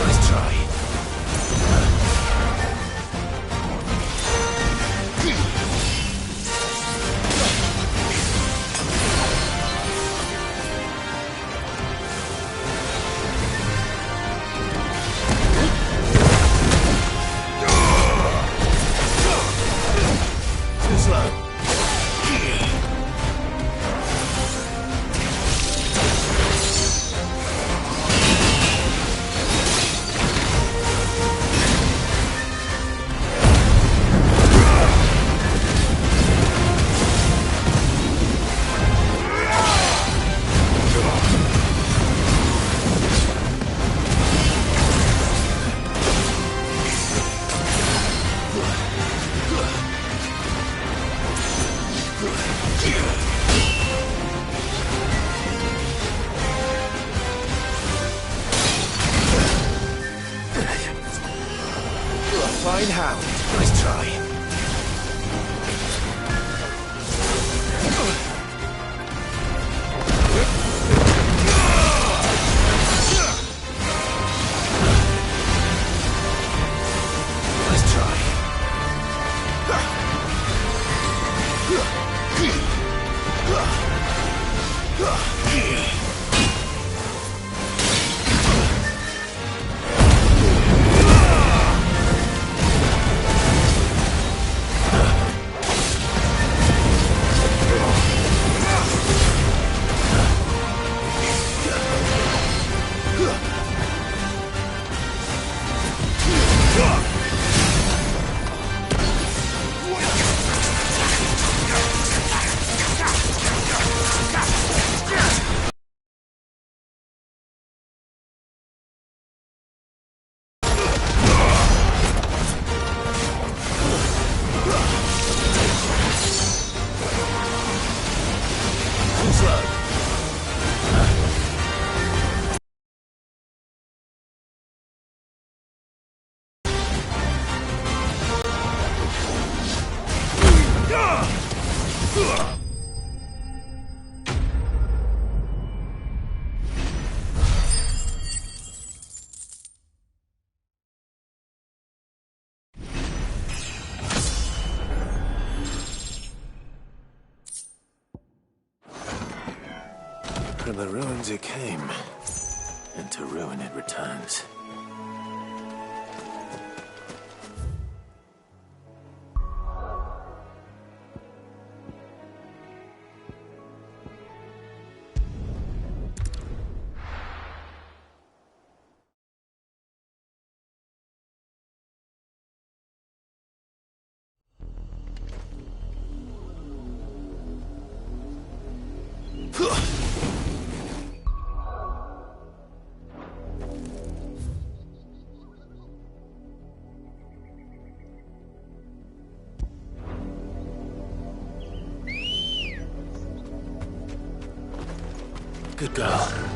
Nice try. Nice try. Too slow. Fine hound. Nice try. Nice try. the ruins it came, and to ruin it returns. Good girl.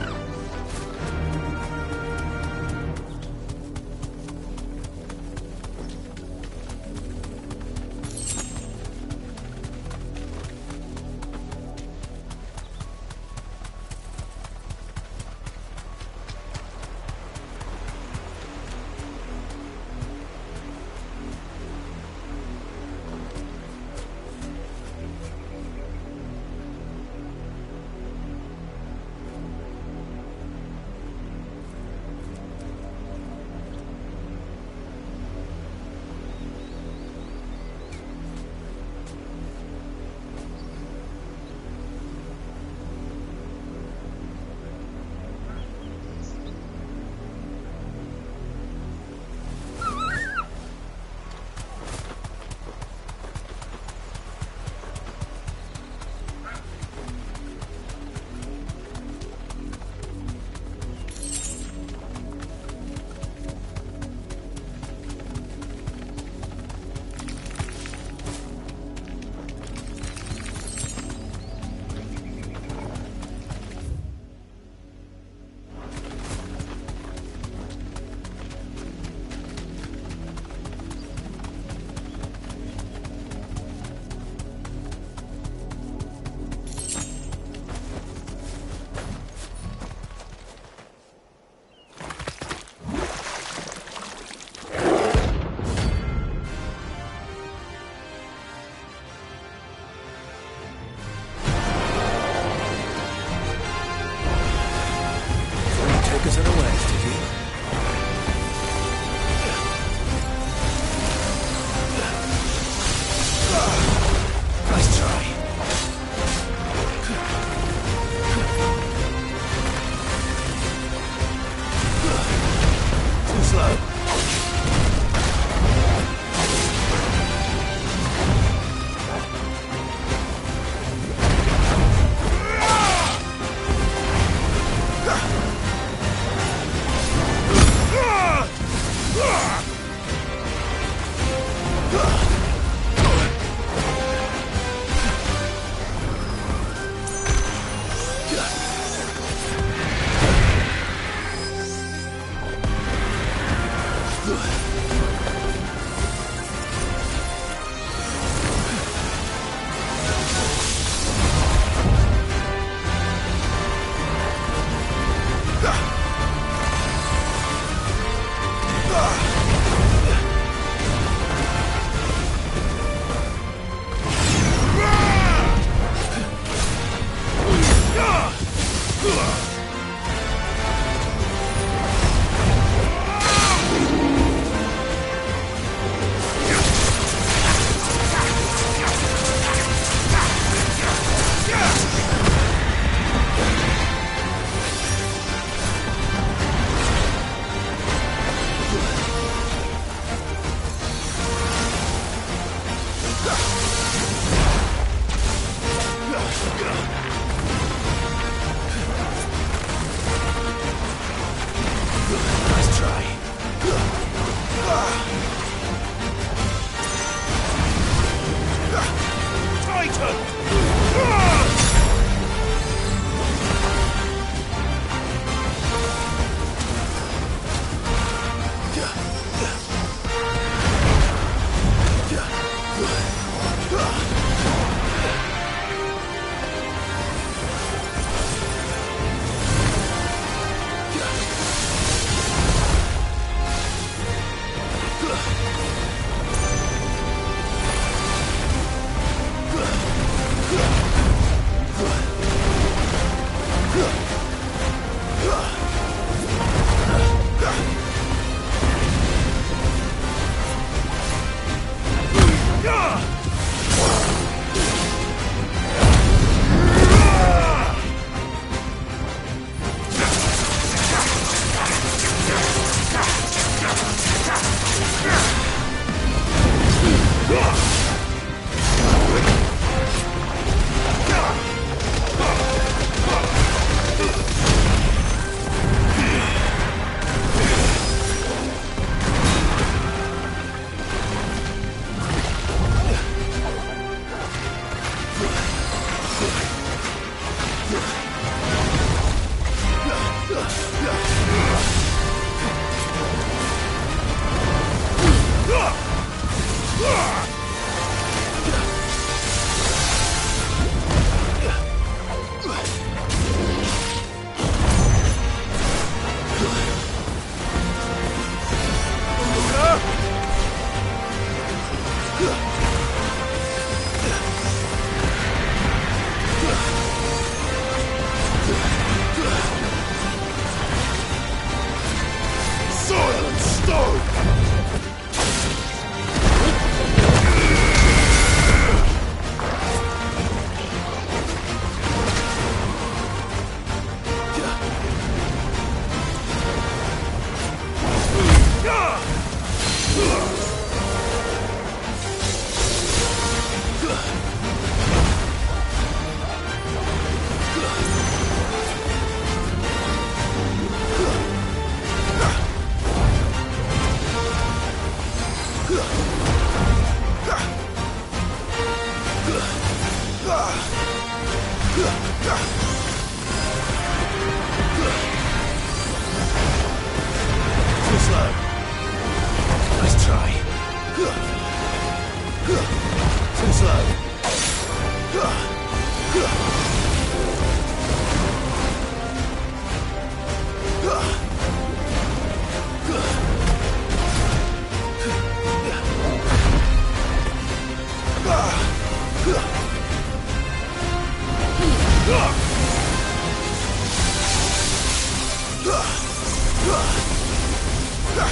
Nice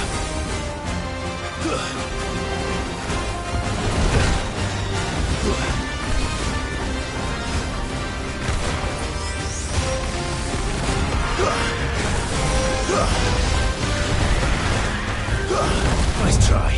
try.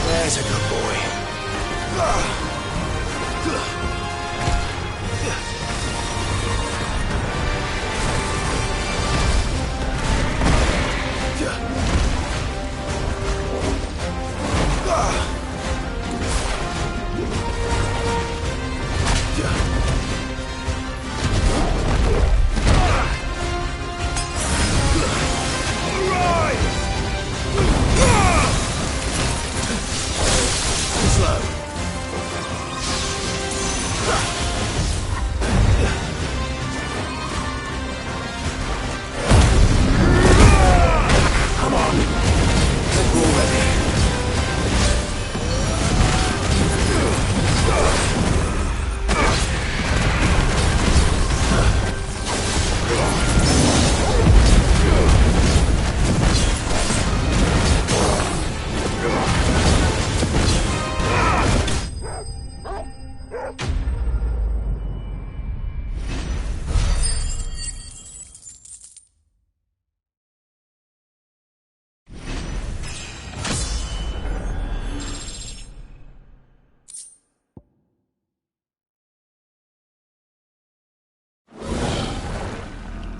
There's a good boy.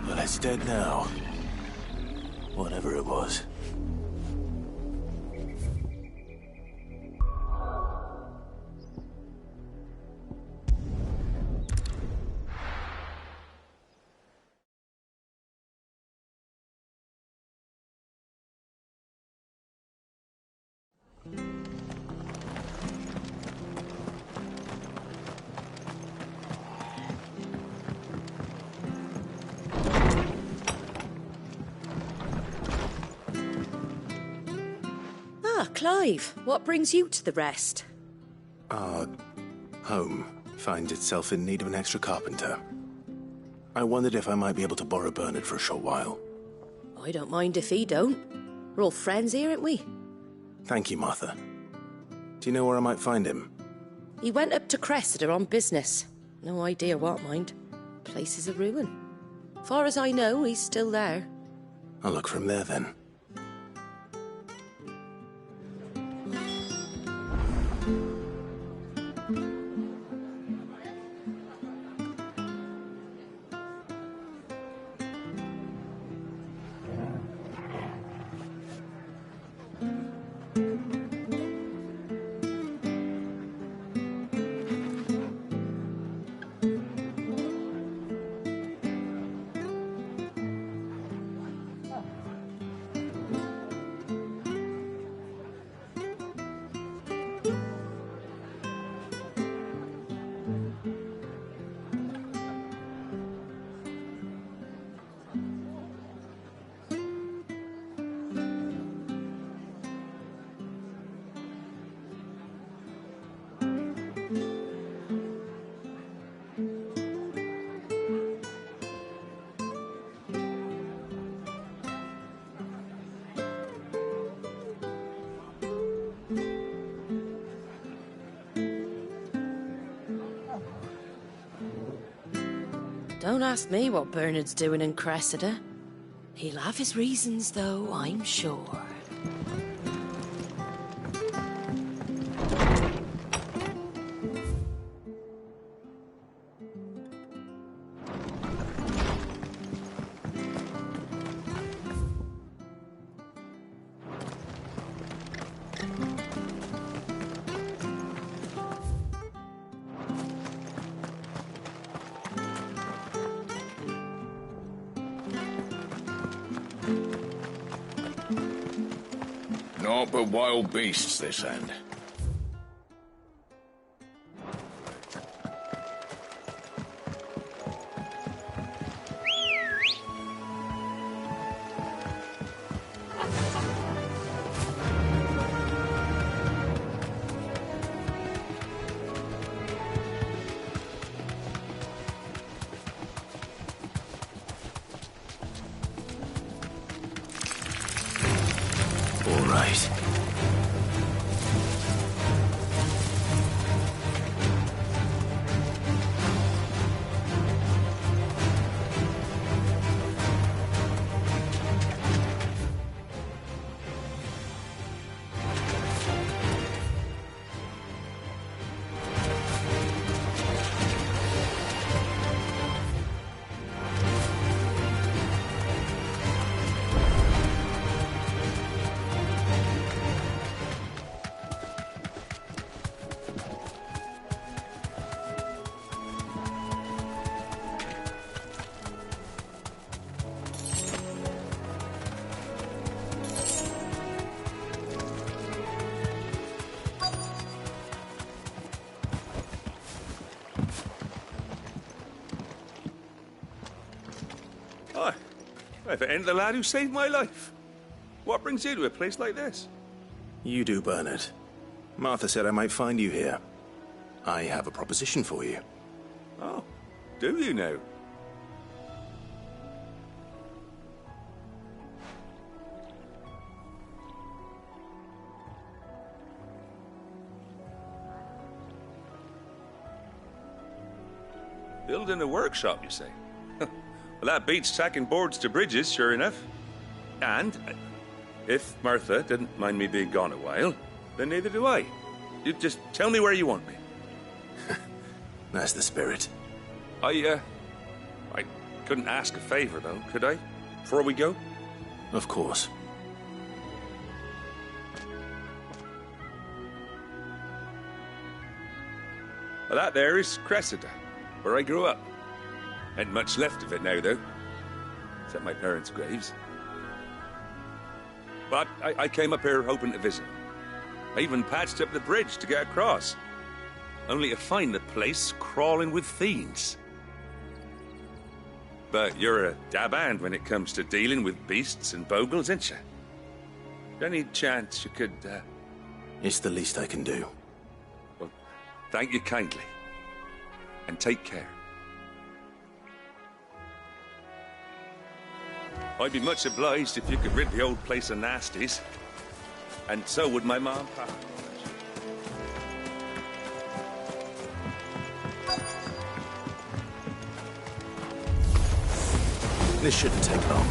Well, it's dead now. Whatever it was. Clive, what brings you to the rest? Our home finds itself in need of an extra carpenter. I wondered if I might be able to borrow Bernard for a short while. I don't mind if he don't. We're all friends here, aren't we? Thank you, Martha. Do you know where I might find him? He went up to Cressida on business. No idea what, mind. Place is a ruin. Far as I know, he's still there. I'll look for him there, then. Don't ask me what Bernard's doing in Cressida. He'll have his reasons, though, I'm sure. Naught but wild beasts this end. All right. If it ain't the lad who saved my life. What brings you to a place like this? You do, Bernard. Martha said I might find you here. I have a proposition for you. Oh, do you now? Building a workshop, you say? Well, that beats tacking boards to bridges, sure enough. And if Martha didn't mind me being gone a while, then neither do I. You just tell me where you want me. That's the spirit. I couldn't ask a favor, though, could I? Before we go? Of course. Well, that there is Cressida, where I grew up. Ain't much left of it now, though. Except my parents' graves. But I came up here hoping to visit. I even patched up the bridge to get across. Only to find the place crawling with fiends. But you're a dab hand when it comes to dealing with beasts and bogles, ain't you? Any chance you could, It's the least I can do. Well, thank you kindly. And take care. I'd be much obliged if you could rid the old place of nasties. And so would my mom and papa. This shouldn't take long.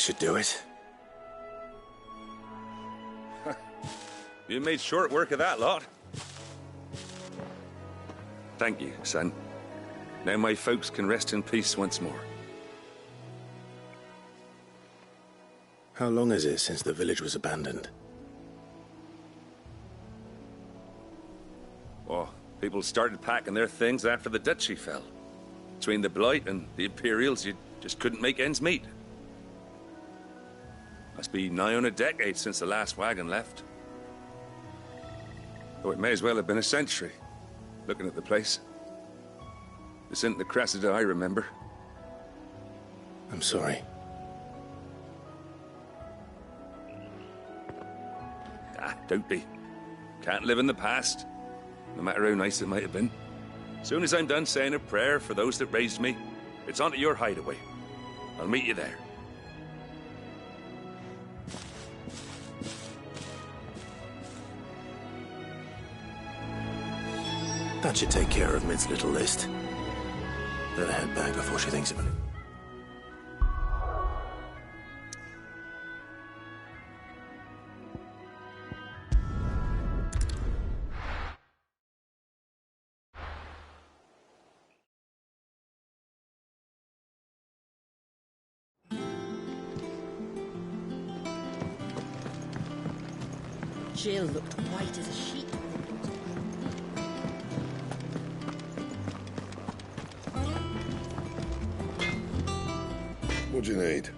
That should do it. You made short work of that lot. Thank you, son. Now my folks can rest in peace once more. How long is it since the village was abandoned? Oh, people started packing their things after the duchy fell. Between the Blight and the Imperials, you just couldn't make ends meet. Must be nigh on a decade since the last wagon left. Though it may as well have been a century, looking at the place. This isn't the Cressida I remember. I'm sorry. Ah, don't be. Can't live in the past, no matter how nice it might have been. Soon as I'm done saying a prayer for those that raised me, it's on to your hideaway. I'll meet you there. That should take care of Mid's little list. Better head back before she thinks about it. Jill looked white as a sheet. What do you need?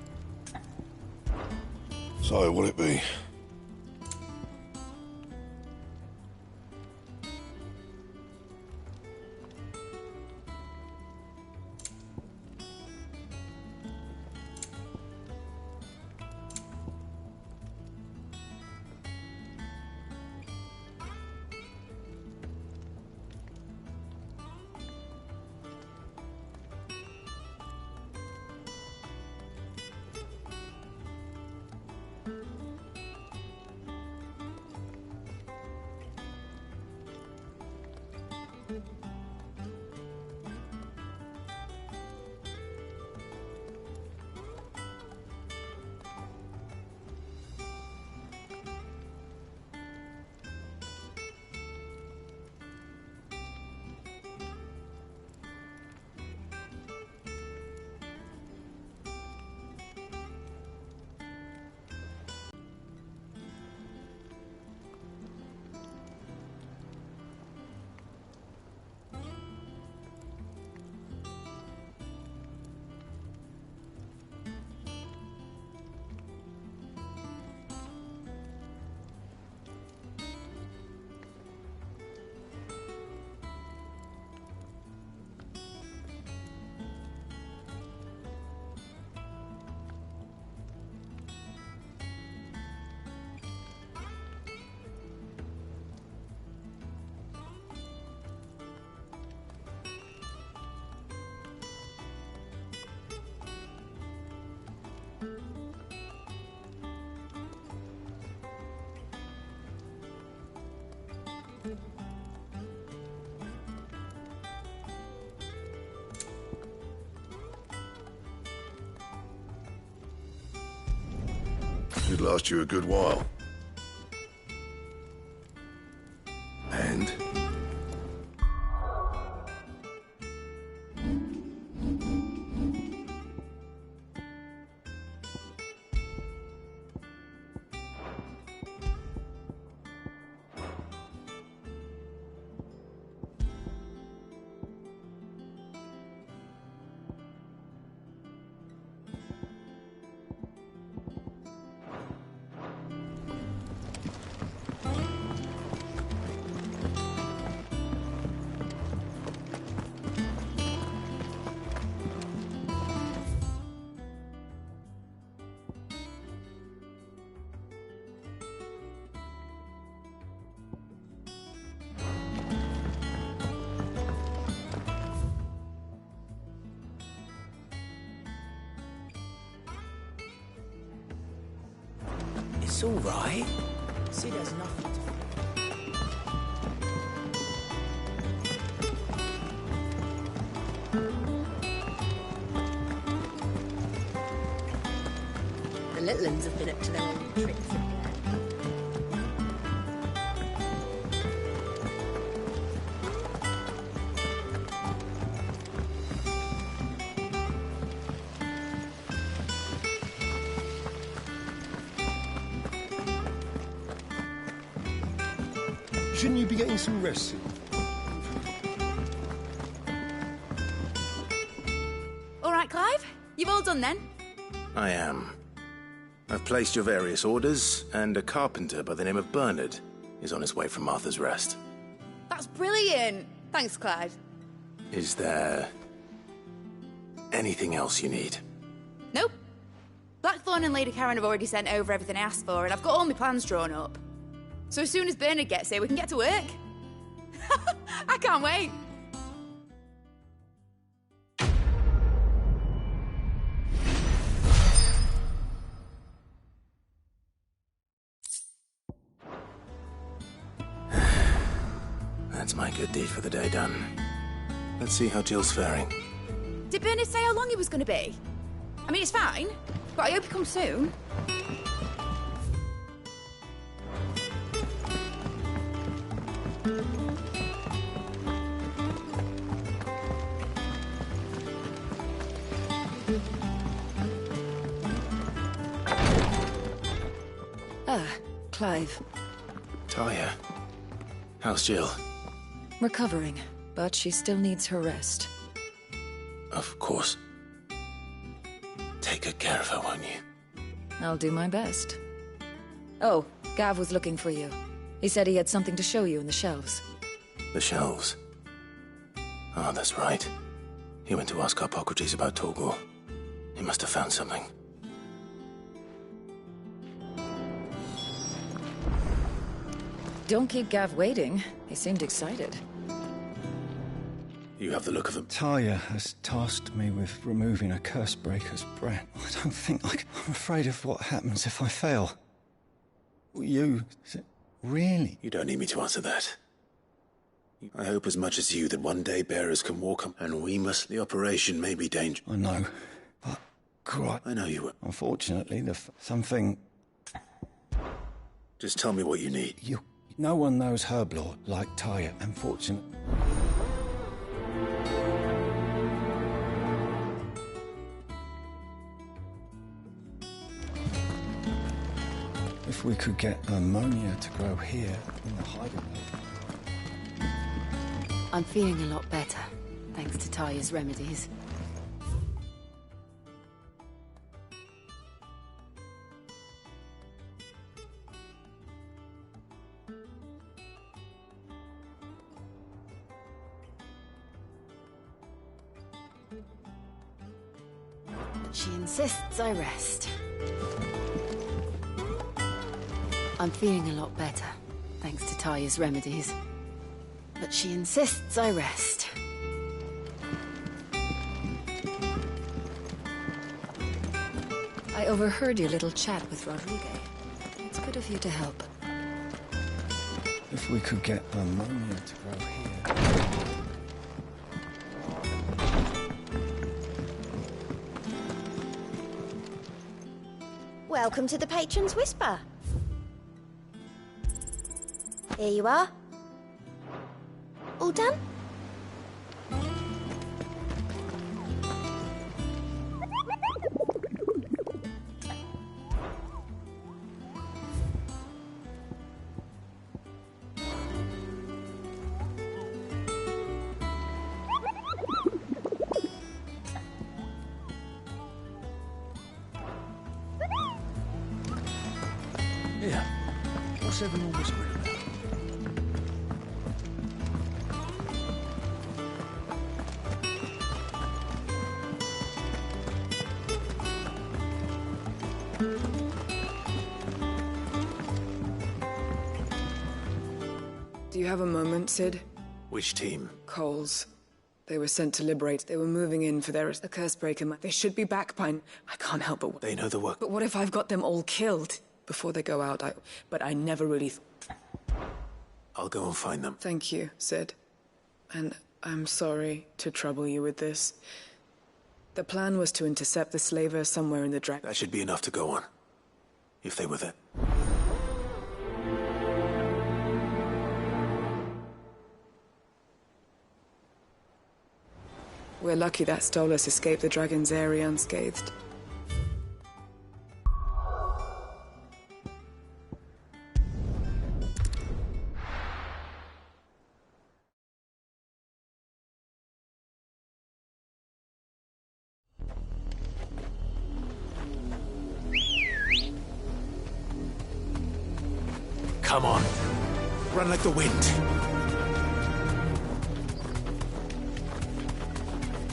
So, what'll it be? Should last you a good while. And? It's all right. Sid has nothing to little uns have been up to their own tricks again. Shouldn't you be getting some rest soon? All right, Clive. You've all done then? I am. I've placed your various orders, and a carpenter by the name of Bernard is on his way from Martha's Rest. That's brilliant. Thanks, Clive. Is there anything else you need? Nope. Blackthorn and Lady Karen have already sent over everything I asked for, and I've got all my plans drawn up. So as soon as Bernard gets here, we can get to work. I can't wait. That's my good deed for the day done. Let's see how Jill's faring. Did Bernard say how long he was going to be? I mean, it's fine, but I hope he comes soon. Ah, Clive. Talia, how's Jill? Recovering, but she still needs her rest. Of course. Take good care of her, won't you? I'll do my best. Oh, Gav was looking for you. He said he had something to show you in the shelves. The shelves. Oh, that's right. He went to ask Harpocrates about Torgor. He must have found something. Don't keep Gav waiting. He seemed excited. You have the look of him. Talia has tasked me with removing a Cursebreaker's brand. I don't think I'm afraid of what happens if I fail. You... really? You don't need me to answer that. I hope as much as you that one day bearers can walk them, and we must... The operation may be dangerous. I know, but... God, I know you will. Unfortunately, something... Just tell me what you need. No one knows Herblore like Talia, unfortunately. If we could get ammonia to grow here in the hiding place. I'm feeling a lot better, thanks to Talia's remedies. She insists I rest. I'm feeling a lot better, thanks to Talia's remedies. But she insists I rest. I overheard your little chat with Rodrigue. It's good of you to help. If we could get ammonia to grow here... Welcome to the Patron's Whisper. Here you are. All done? Yeah. What's everyone whispering about? Do you have a moment, Sid? Which team? Coles. They were sent to liberate. They were moving in for their Cursebreaker. They should be back by... I can't help but... They know the work. But what if I've got them all killed before they go out? But I never really... I'll go and find them. Thank you, Sid. And I'm sorry to trouble you with this. The plan was to intercept the slaver somewhere in the That should be enough to go on. if they were there. We're lucky that Stolas escaped the Dragon's area unscathed. Come on. Run like the wind.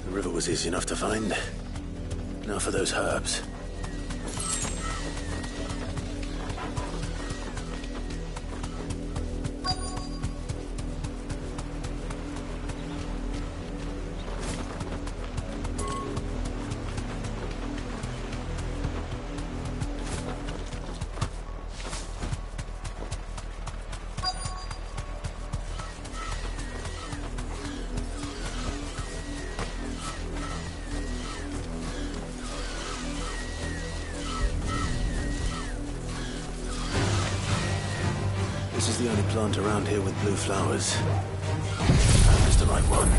The river was easy enough to find. Now for those herbs. This is the only plant around here with blue flowers. That is the right one.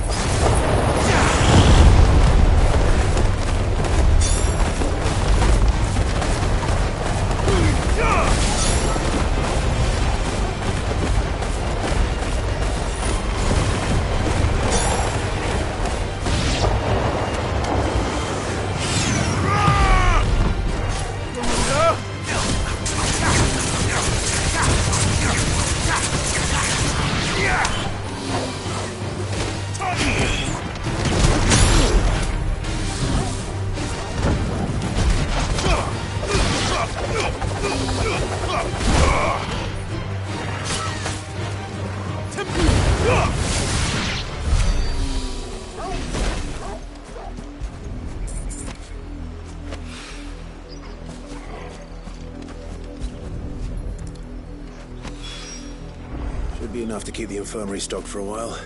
Should be enough to keep the infirmary stocked for a while.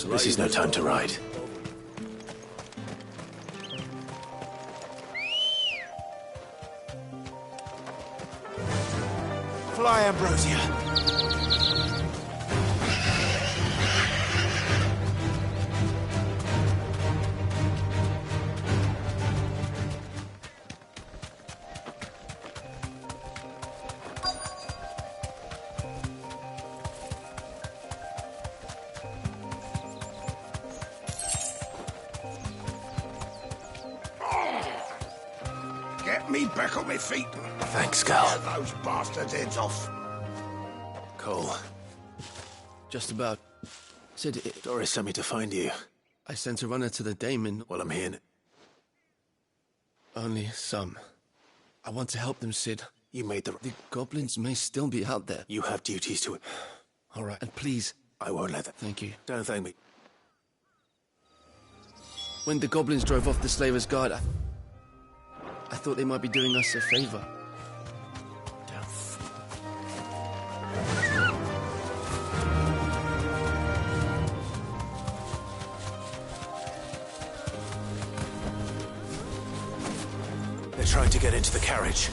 This is no time to ride. Fly, Ambrosia. Get me back on my feet. Thanks, Cal. Tear those bastards' heads off. Cole. Just about. Sid, Doris sent me to find you. I sent a runner to the Daemon. Well, I'm here. Only some. I want to help them, Sid. You made the... The goblins may still be out there. You have duties to... All right, and please... I won't let them. Thank you. Don't thank me. When the goblins drove off the Slaver's Guard, I thought they might be doing us a favor. They're trying to get into the carriage.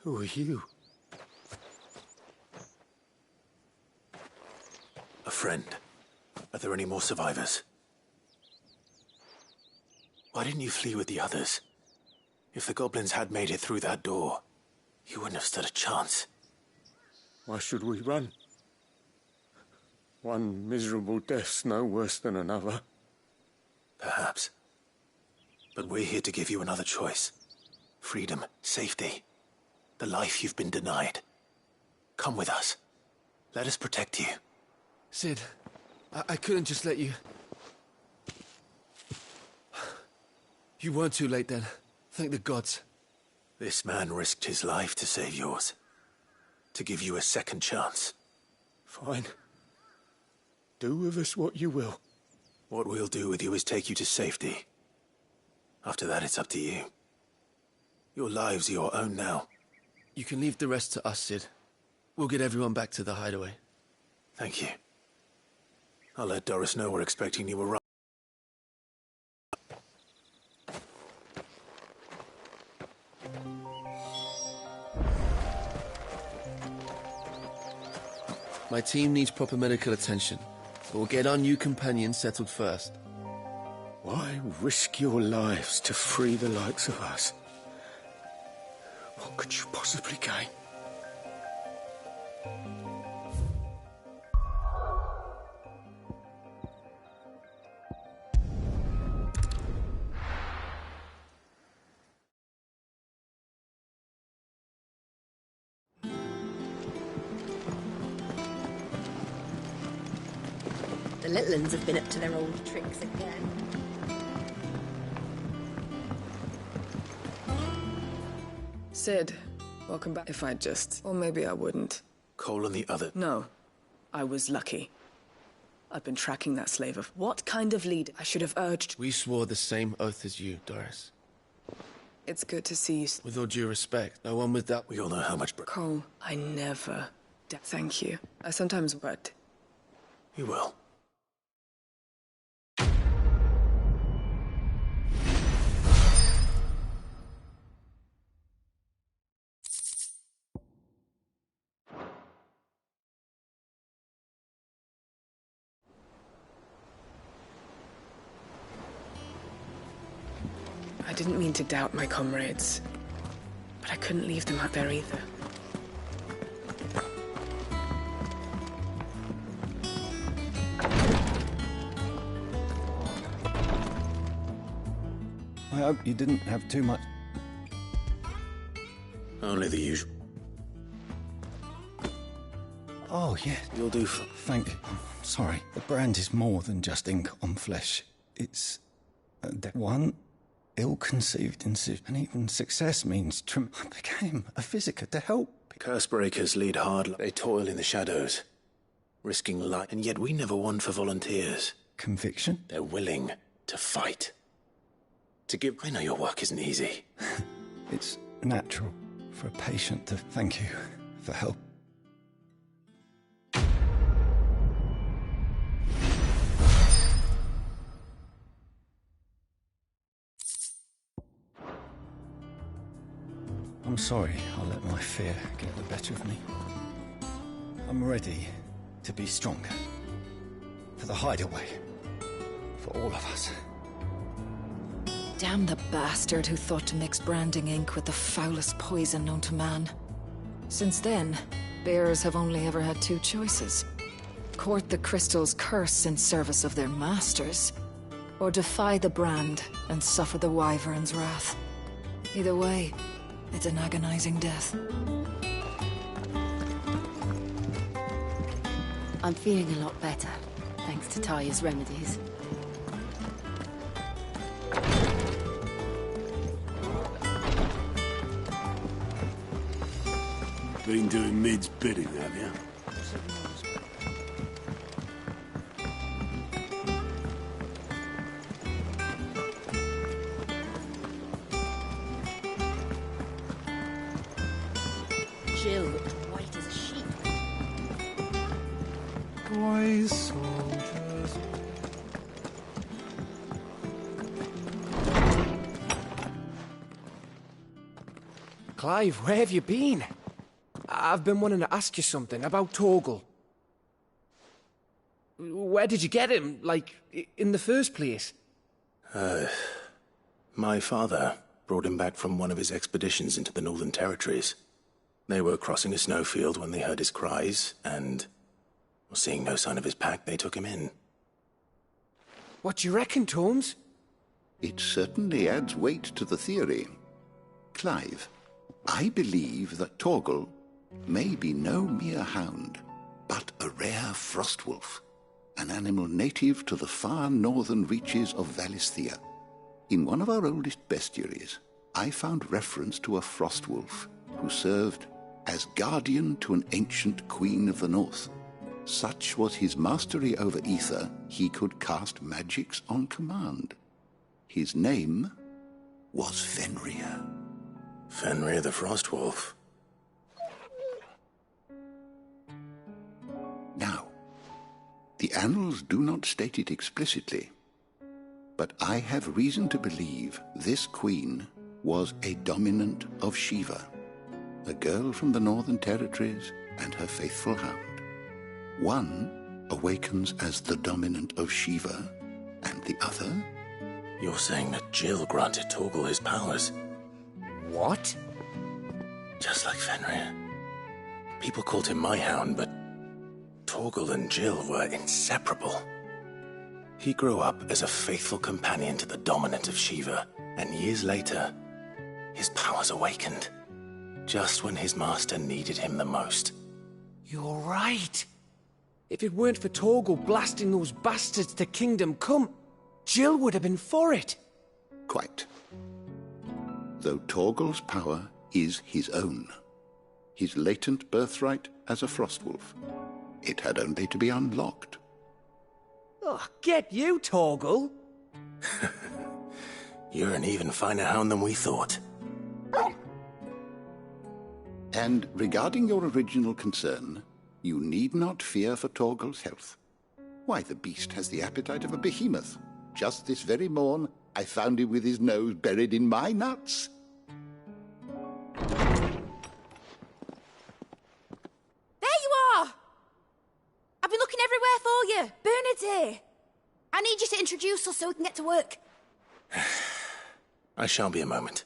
Who are you? A friend. Are there any more survivors? Why didn't you flee with the others? If the goblins had made it through that door, you wouldn't have stood a chance. Why should we run? One miserable death's no worse than another. Perhaps. But we're here to give you another choice. Freedom, safety, the life you've been denied. Come with us. Let us protect you. Sid, I couldn't just let you... You weren't too late then. Thank the gods. This man risked his life to save yours. To give you a second chance. Fine. Do with us what you will. What we'll do with you is take you to safety. After that, it's up to you. Your lives are your own now. You can leave the rest to us, Sid. We'll get everyone back to the hideaway. Thank you. I'll let Doris know we're expecting you around. My team needs proper medical attention, but we'll get our new companion settled first. Why risk your lives to free the likes of us? What could you possibly gain? The little uns have been up to their old tricks again. Sid, welcome back. If I'd just... Or maybe I wouldn't. Cole and the other... No. I was lucky. I've been tracking that slave of... What kind of leader? I should have urged... We swore the same oath as you, Doris. It's good to see you... With all due respect, no one with that... We all know how much... Cole, I never... Thank you. I sometimes... But... You will. I didn't mean to doubt my comrades, but I couldn't leave them out there either. I hope you didn't have too much. Only the usual. Oh, yeah. You'll do. Thank you. Sorry. The brand is more than just ink on flesh. It's... one... ill-conceived incision. And even success means I became a physiker to help. Cursebreakers lead hard. They toil in the shadows, risking life. And yet we never won for volunteers. Conviction? They're willing to fight. To give... I know your work isn't easy. It's natural for a patient to thank you for help. I'm sorry I let my fear get the better of me. I'm ready to be stronger. For the hideaway. For all of us. Damn the bastard who thought to mix branding ink with the foulest poison known to man. Since then, bearers have only ever had two choices. Court the crystal's curse in service of their masters, or defy the brand and suffer the wyvern's wrath. Either way, it's an agonizing death. I'm feeling a lot better, thanks to Taya's remedies. Been doing Mid's bidding, have you? Jill looked white as a sheep. Wise soldiers. Clive, where have you been? I've been wanting to ask you something about Torgal. Where did you get him, like, in the first place? My father brought him back from one of his expeditions into the Northern Territories. They were crossing a snowfield when they heard his cries, and, seeing no sign of his pack, they took him in. What do you reckon, Tomes? It certainly adds weight to the theory. Clive, I believe that Torgal may be no mere hound, but a rare frostwolf, an animal native to the far northern reaches of Valisthea. In one of our oldest bestiaries, I found reference to a frostwolf who served as guardian to an ancient queen of the north. Such was his mastery over ether, he could cast magics on command. His name was Fenrir. Fenrir the Frostwolf. Now, the annals do not state it explicitly, but I have reason to believe this queen was a dominant of Shiva, a girl from the Northern Territories and her faithful hound. One awakens as the dominant of Shiva, and the other... You're saying that Jill granted Torgal his powers? What? Just like Fenrir. People called him my hound, but Torgal and Jill were inseparable. He grew up as a faithful companion to the dominant of Shiva, and years later, his powers awakened, just when his master needed him the most. You're right. If it weren't for Torgal blasting those bastards to Kingdom Come, Jill would have been for it. Quite. Though Torgal's power is his own, his latent birthright as a frostwolf, it had only to be unlocked. Oh, get you, Torgal! You're an even finer hound than we thought. And regarding your original concern, you need not fear for Torgal's health. Why, the beast has the appetite of a behemoth. Just this very morn, I found him with his nose buried in my nuts. There you are! I've been looking everywhere for you. Bernard's here. I need you to introduce us so we can get to work. I shan't be a moment.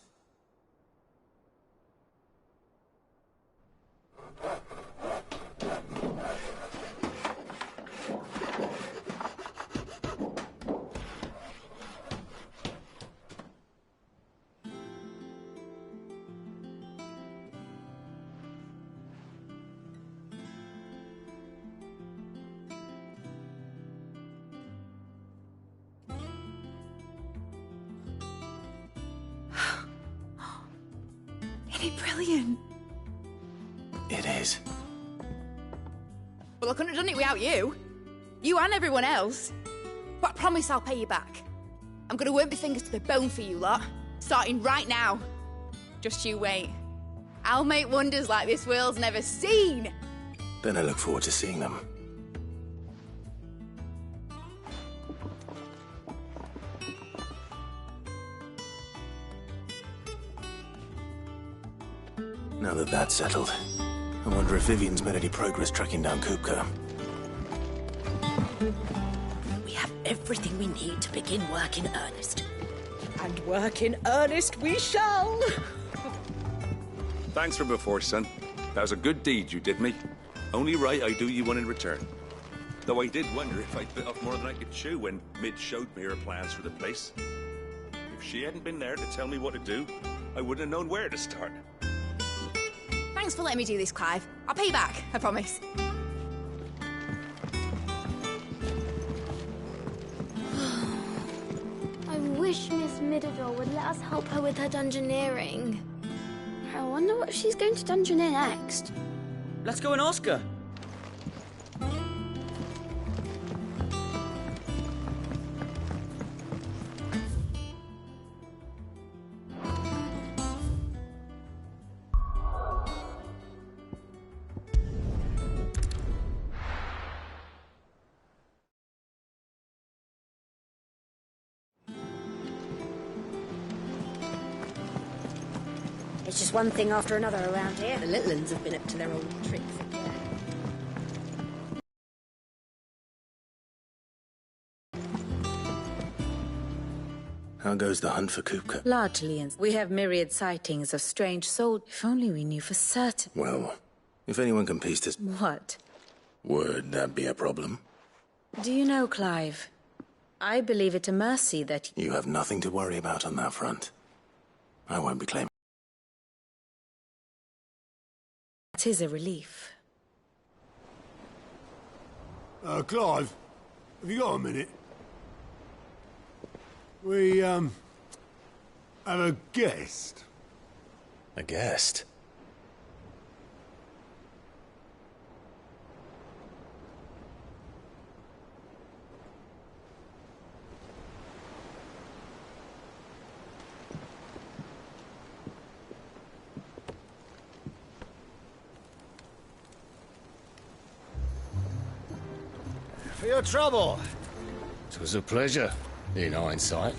Isn't it brilliant? It is. Well, I couldn't have done it without you. You and everyone else. But I promise I'll pay you back. I'm gonna work my fingers to the bone for you lot, starting right now. Just you wait. I'll make wonders like this world's never seen. Then I look forward to seeing them. Now that that's settled, I wonder if Vivian's made any progress tracking down Kupka. We have everything we need to begin work in earnest. And work in earnest we shall! Thanks for before, son. That was a good deed you did me. Only right I do you one in return. Though I did wonder if I'd bit off more than I could chew when Mid showed me her plans for the place. If she hadn't been there to tell me what to do, I wouldn't have known where to start. Thanks for letting me do this, Clive. I'll pay you back, I promise. I wish Miss Midador would let us help her with her dungeoneering. I wonder what she's going to dungeoneer next. Let's go and ask her. It's just one thing after another around here. The little uns have been up to their old tricks again. How goes the hunt for Kupka? Largely, and we have myriad sightings of strange souls. If only we knew for certain. Well, if anyone can piece this... What? Would that be a problem? Do you know, Clive? I believe it a mercy that... You have nothing to worry about on that front. I won't be claiming... It is a relief. Clive, have you got a minute? We, have a guest. A guest? For your trouble. It was a pleasure, in hindsight.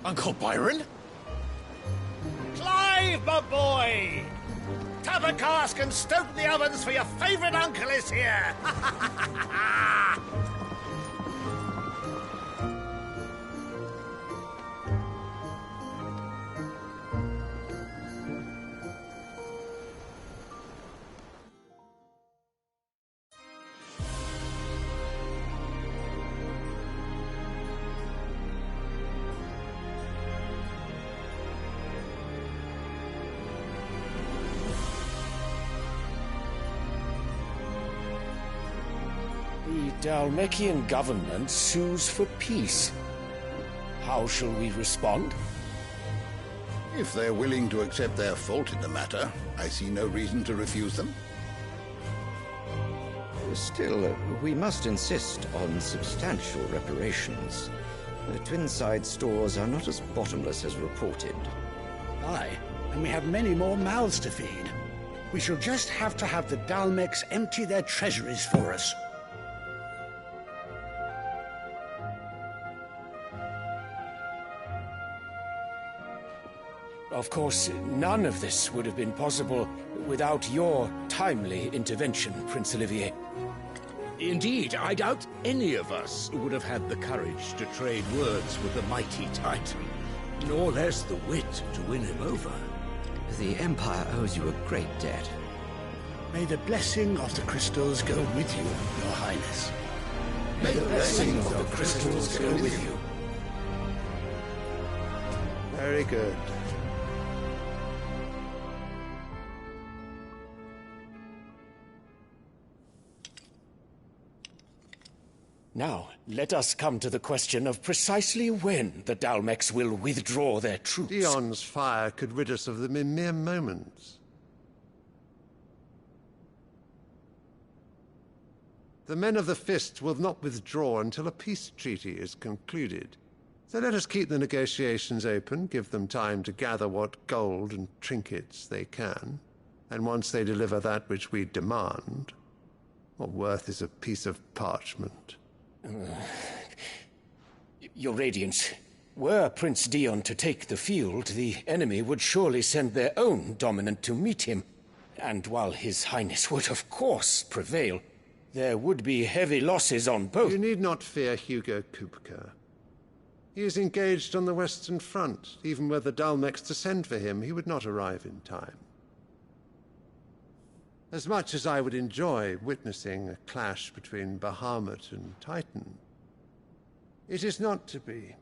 Uncle Byron? Clive, my boy! Tap a cask and stoke the ovens, for your favourite uncle is here! The Dalmekian government sues for peace. How shall we respond? If they're willing to accept their fault in the matter, I see no reason to refuse them. Still, we must insist on substantial reparations. The Twinside stores are not as bottomless as reported. Aye, and we have many more mouths to feed. We shall just have to have the Dalmecs empty their treasuries for us. Of course, none of this would have been possible without your timely intervention, Prince Olivier. Indeed, I doubt any of us would have had the courage to trade words with the mighty Titan, nor less the wit to win him over. The Empire owes you a great debt. May the blessing of the crystals go with you, Your Highness. May the blessing of the crystals go with you. Very good. Now, let us come to the question of precisely when the Dalmecs will withdraw their troops. Dion's fire could rid us of them in mere moments. The men of the Fist will not withdraw until a peace treaty is concluded. So let us keep the negotiations open, give them time to gather what gold and trinkets they can, and once they deliver that which we demand, what worth is a piece of parchment? Your Radiance, were Prince Dion to take the field, the enemy would surely send their own dominant to meet him. And while His Highness would of course prevail, there would be heavy losses on both. You need not fear Hugo Kupka. He is engaged on the Western Front. Even were the Dalmecs to send for him, he would not arrive in time. As much as I would enjoy witnessing a clash between Bahamut and Titan, it is not to be.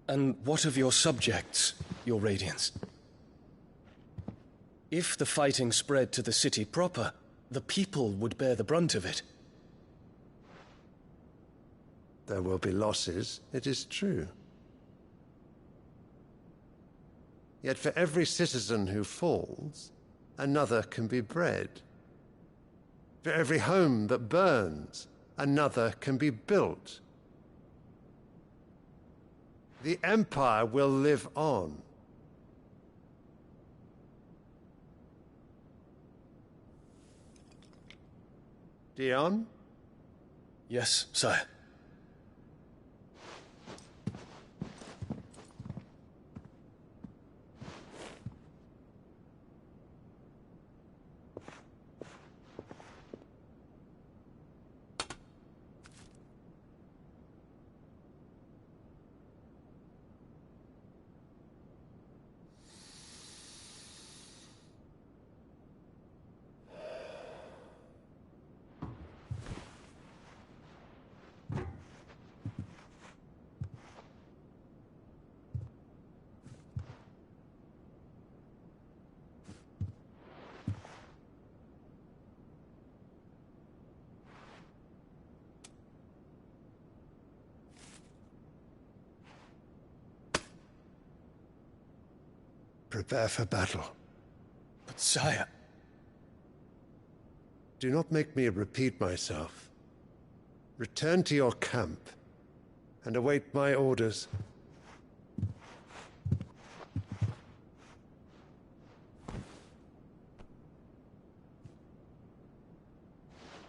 And what of your subjects, Your Radiance? If the fighting spread to the city proper, the people would bear the brunt of it. There will be losses, it is true. Yet for every citizen who falls, another can be bred. For every home that burns, another can be built. The Empire will live on. Dion? Yes, sire. Prepare for battle. But sire... Do not make me repeat myself. Return to your camp and await my orders.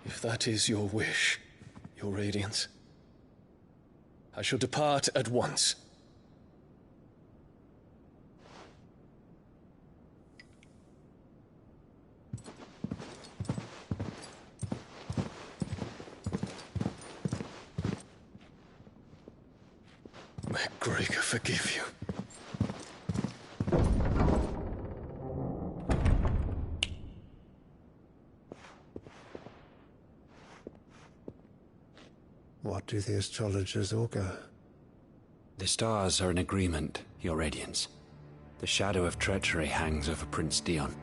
If that is your wish, Your Radiance, I shall depart at once. May Gregor forgive you. What do the astrologers augur? The stars are in agreement, Your Radiance. The shadow of treachery hangs over Prince Dion.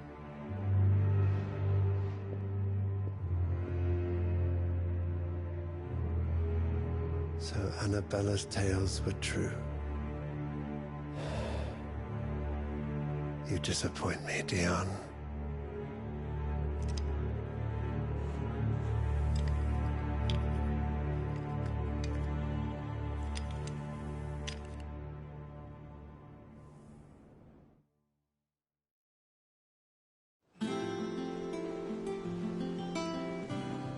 So Annabella's tales were true. You disappoint me, Dion.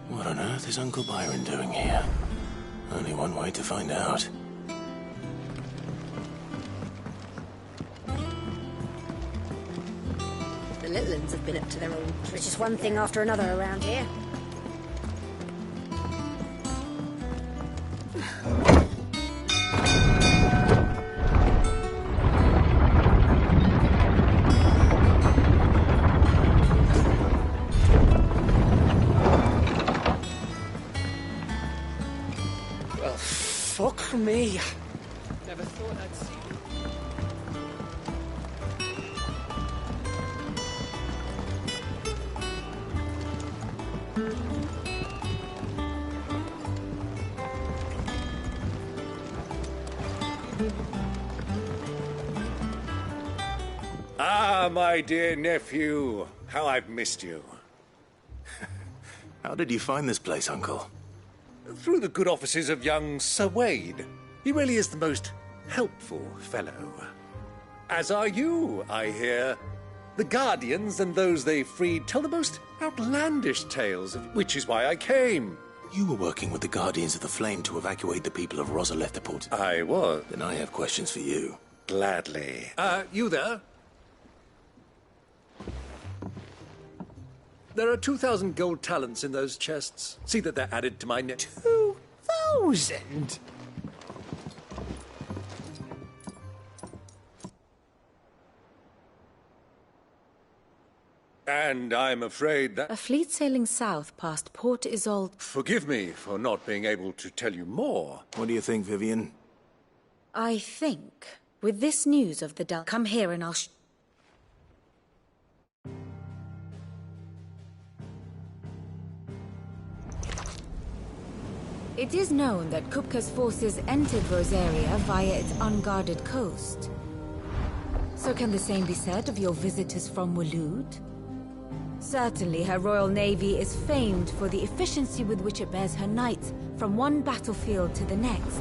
What on earth is Uncle Byron doing here? Only one way to find out. The little ones have been up to their old tricks. It's just one thing after another around here. Fuck me. Never thought I'd see Ah, my dear nephew. How I've missed you. How did you find this place, Uncle? Through the good offices of young Sir Wade. He really is the most helpful fellow. As are you, I hear. The Guardians and those they freed tell the most outlandish tales, which is why I came. You were working with the Guardians of the Flame to evacuate the people of Rosalethaport. I was. Then I have questions for you. Gladly. You there? There are 2,000 gold talents in those chests. See that they're added to my net. 2,000? And I'm afraid that... A fleet sailing south past Port Isolde. Forgive me for not being able to tell you more. What do you think, Vivian? I think, with this news of the come here and I'll It is known that Kupka's forces entered Rosaria via its unguarded coast. So can the same be said of your visitors from Waloed? Certainly her royal navy is famed for the efficiency with which it bears her knights from one battlefield to the next.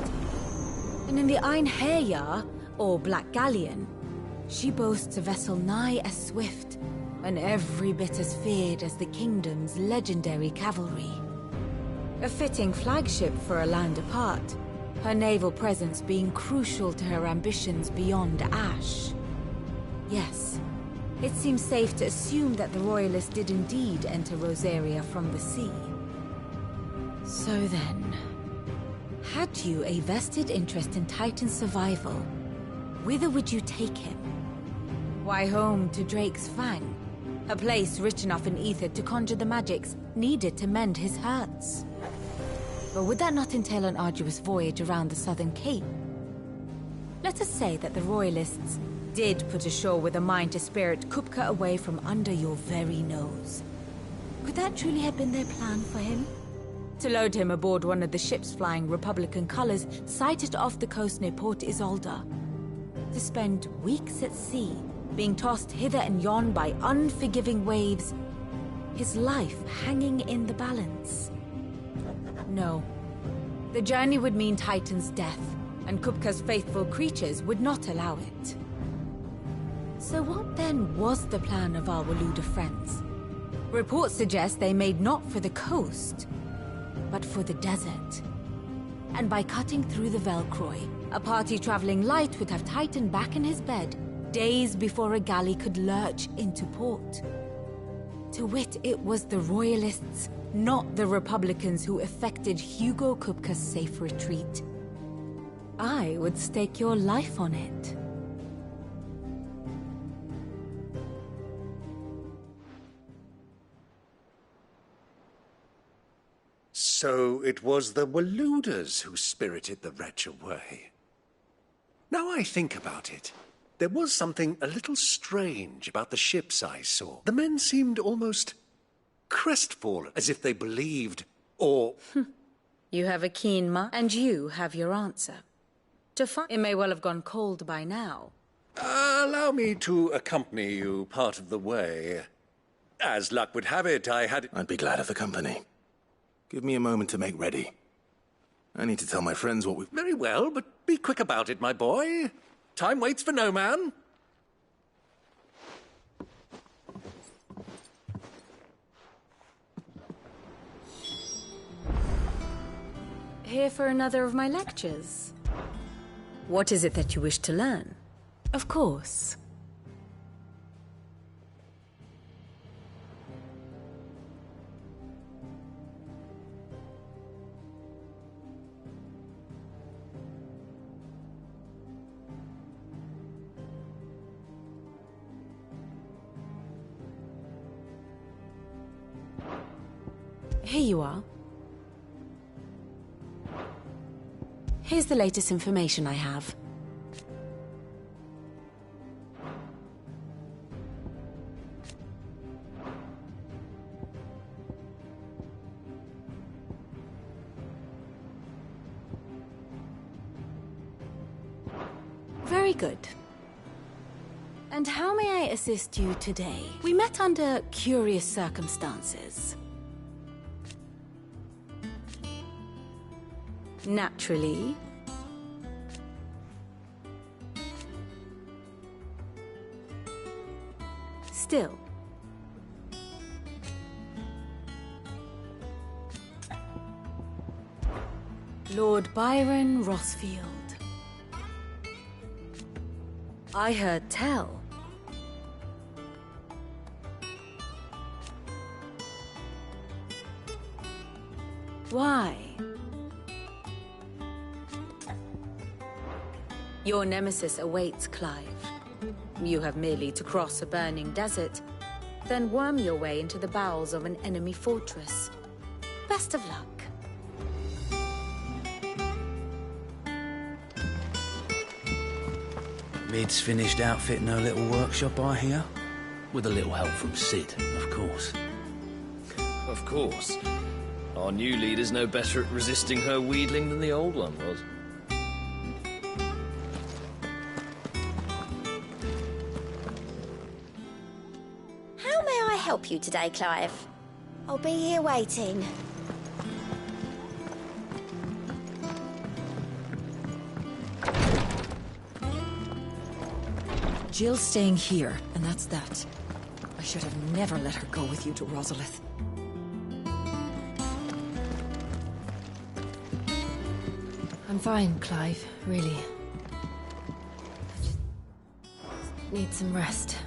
And in the Einherjar, or Black Galleon, she boasts a vessel nigh as swift, and every bit as feared as the kingdom's legendary cavalry. A fitting flagship for a land apart, her naval presence being crucial to her ambitions beyond Ash. Yes, it seems safe to assume that the Royalists did indeed enter Rosaria from the sea. So then, had you a vested interest in Titan's survival, whither would you take him? Why, home to Drake's Fang, a place rich enough in ether to conjure the magics needed to mend his hurts. But would that not entail an arduous voyage around the southern cape? Let us say that the Royalists did put ashore with a mind to spirit Kupka away from under your very nose. Could that truly have been their plan for him? To load him aboard one of the ships flying Republican colors sighted off the coast near Port Isolde. To spend weeks at sea, being tossed hither and yon by unforgiving waves, his life hanging in the balance. No. The journey would mean Titan's death, and Kupka's faithful creatures would not allow it. So what then was the plan of our Waluda friends? Reports suggest they made not for the coast, but for the desert. And by cutting through the Velcroy, a party traveling light would have Titan back in his bed days before a galley could lurch into port. To wit, it was the Royalists, not the Republicans, who effected Hugo Kupka's safe retreat. I would stake your life on it. So it was the Waludas who spirited the wretch away. Now I think about it, there was something a little strange about the ships I saw. The men seemed almost crestfallen, as if they believed, or... You have a keen mind, and you have your answer. It may well have gone cold by now. Allow me to accompany you part of the way. As luck would have it, I'd be glad of the company. Give me a moment to make ready. I need to tell my friends what we've... Very well, but be quick about it, my boy. Time waits for no man. Here for another of my lectures? What is it that you wish to learn? Of course. Here you are. Here's the latest information I have. Very good. And how may I assist you today? We met under curious circumstances. Naturally. Still. Lord Byron Rossfield. I heard tell. Why? Your nemesis awaits, Clive. You have merely to cross a burning desert, then worm your way into the bowels of an enemy fortress. Best of luck. Mid's finished outfitting her little workshop, I hear. With a little help from Sid, of course. Of course. Our new leader's no better at resisting her wheedling than the old one was. Help you today, Clive? I'll be here waiting. Jill's staying here, and that's that. I should have never let her go with you to Rosalith. I'm fine, Clive, really. I just need some rest.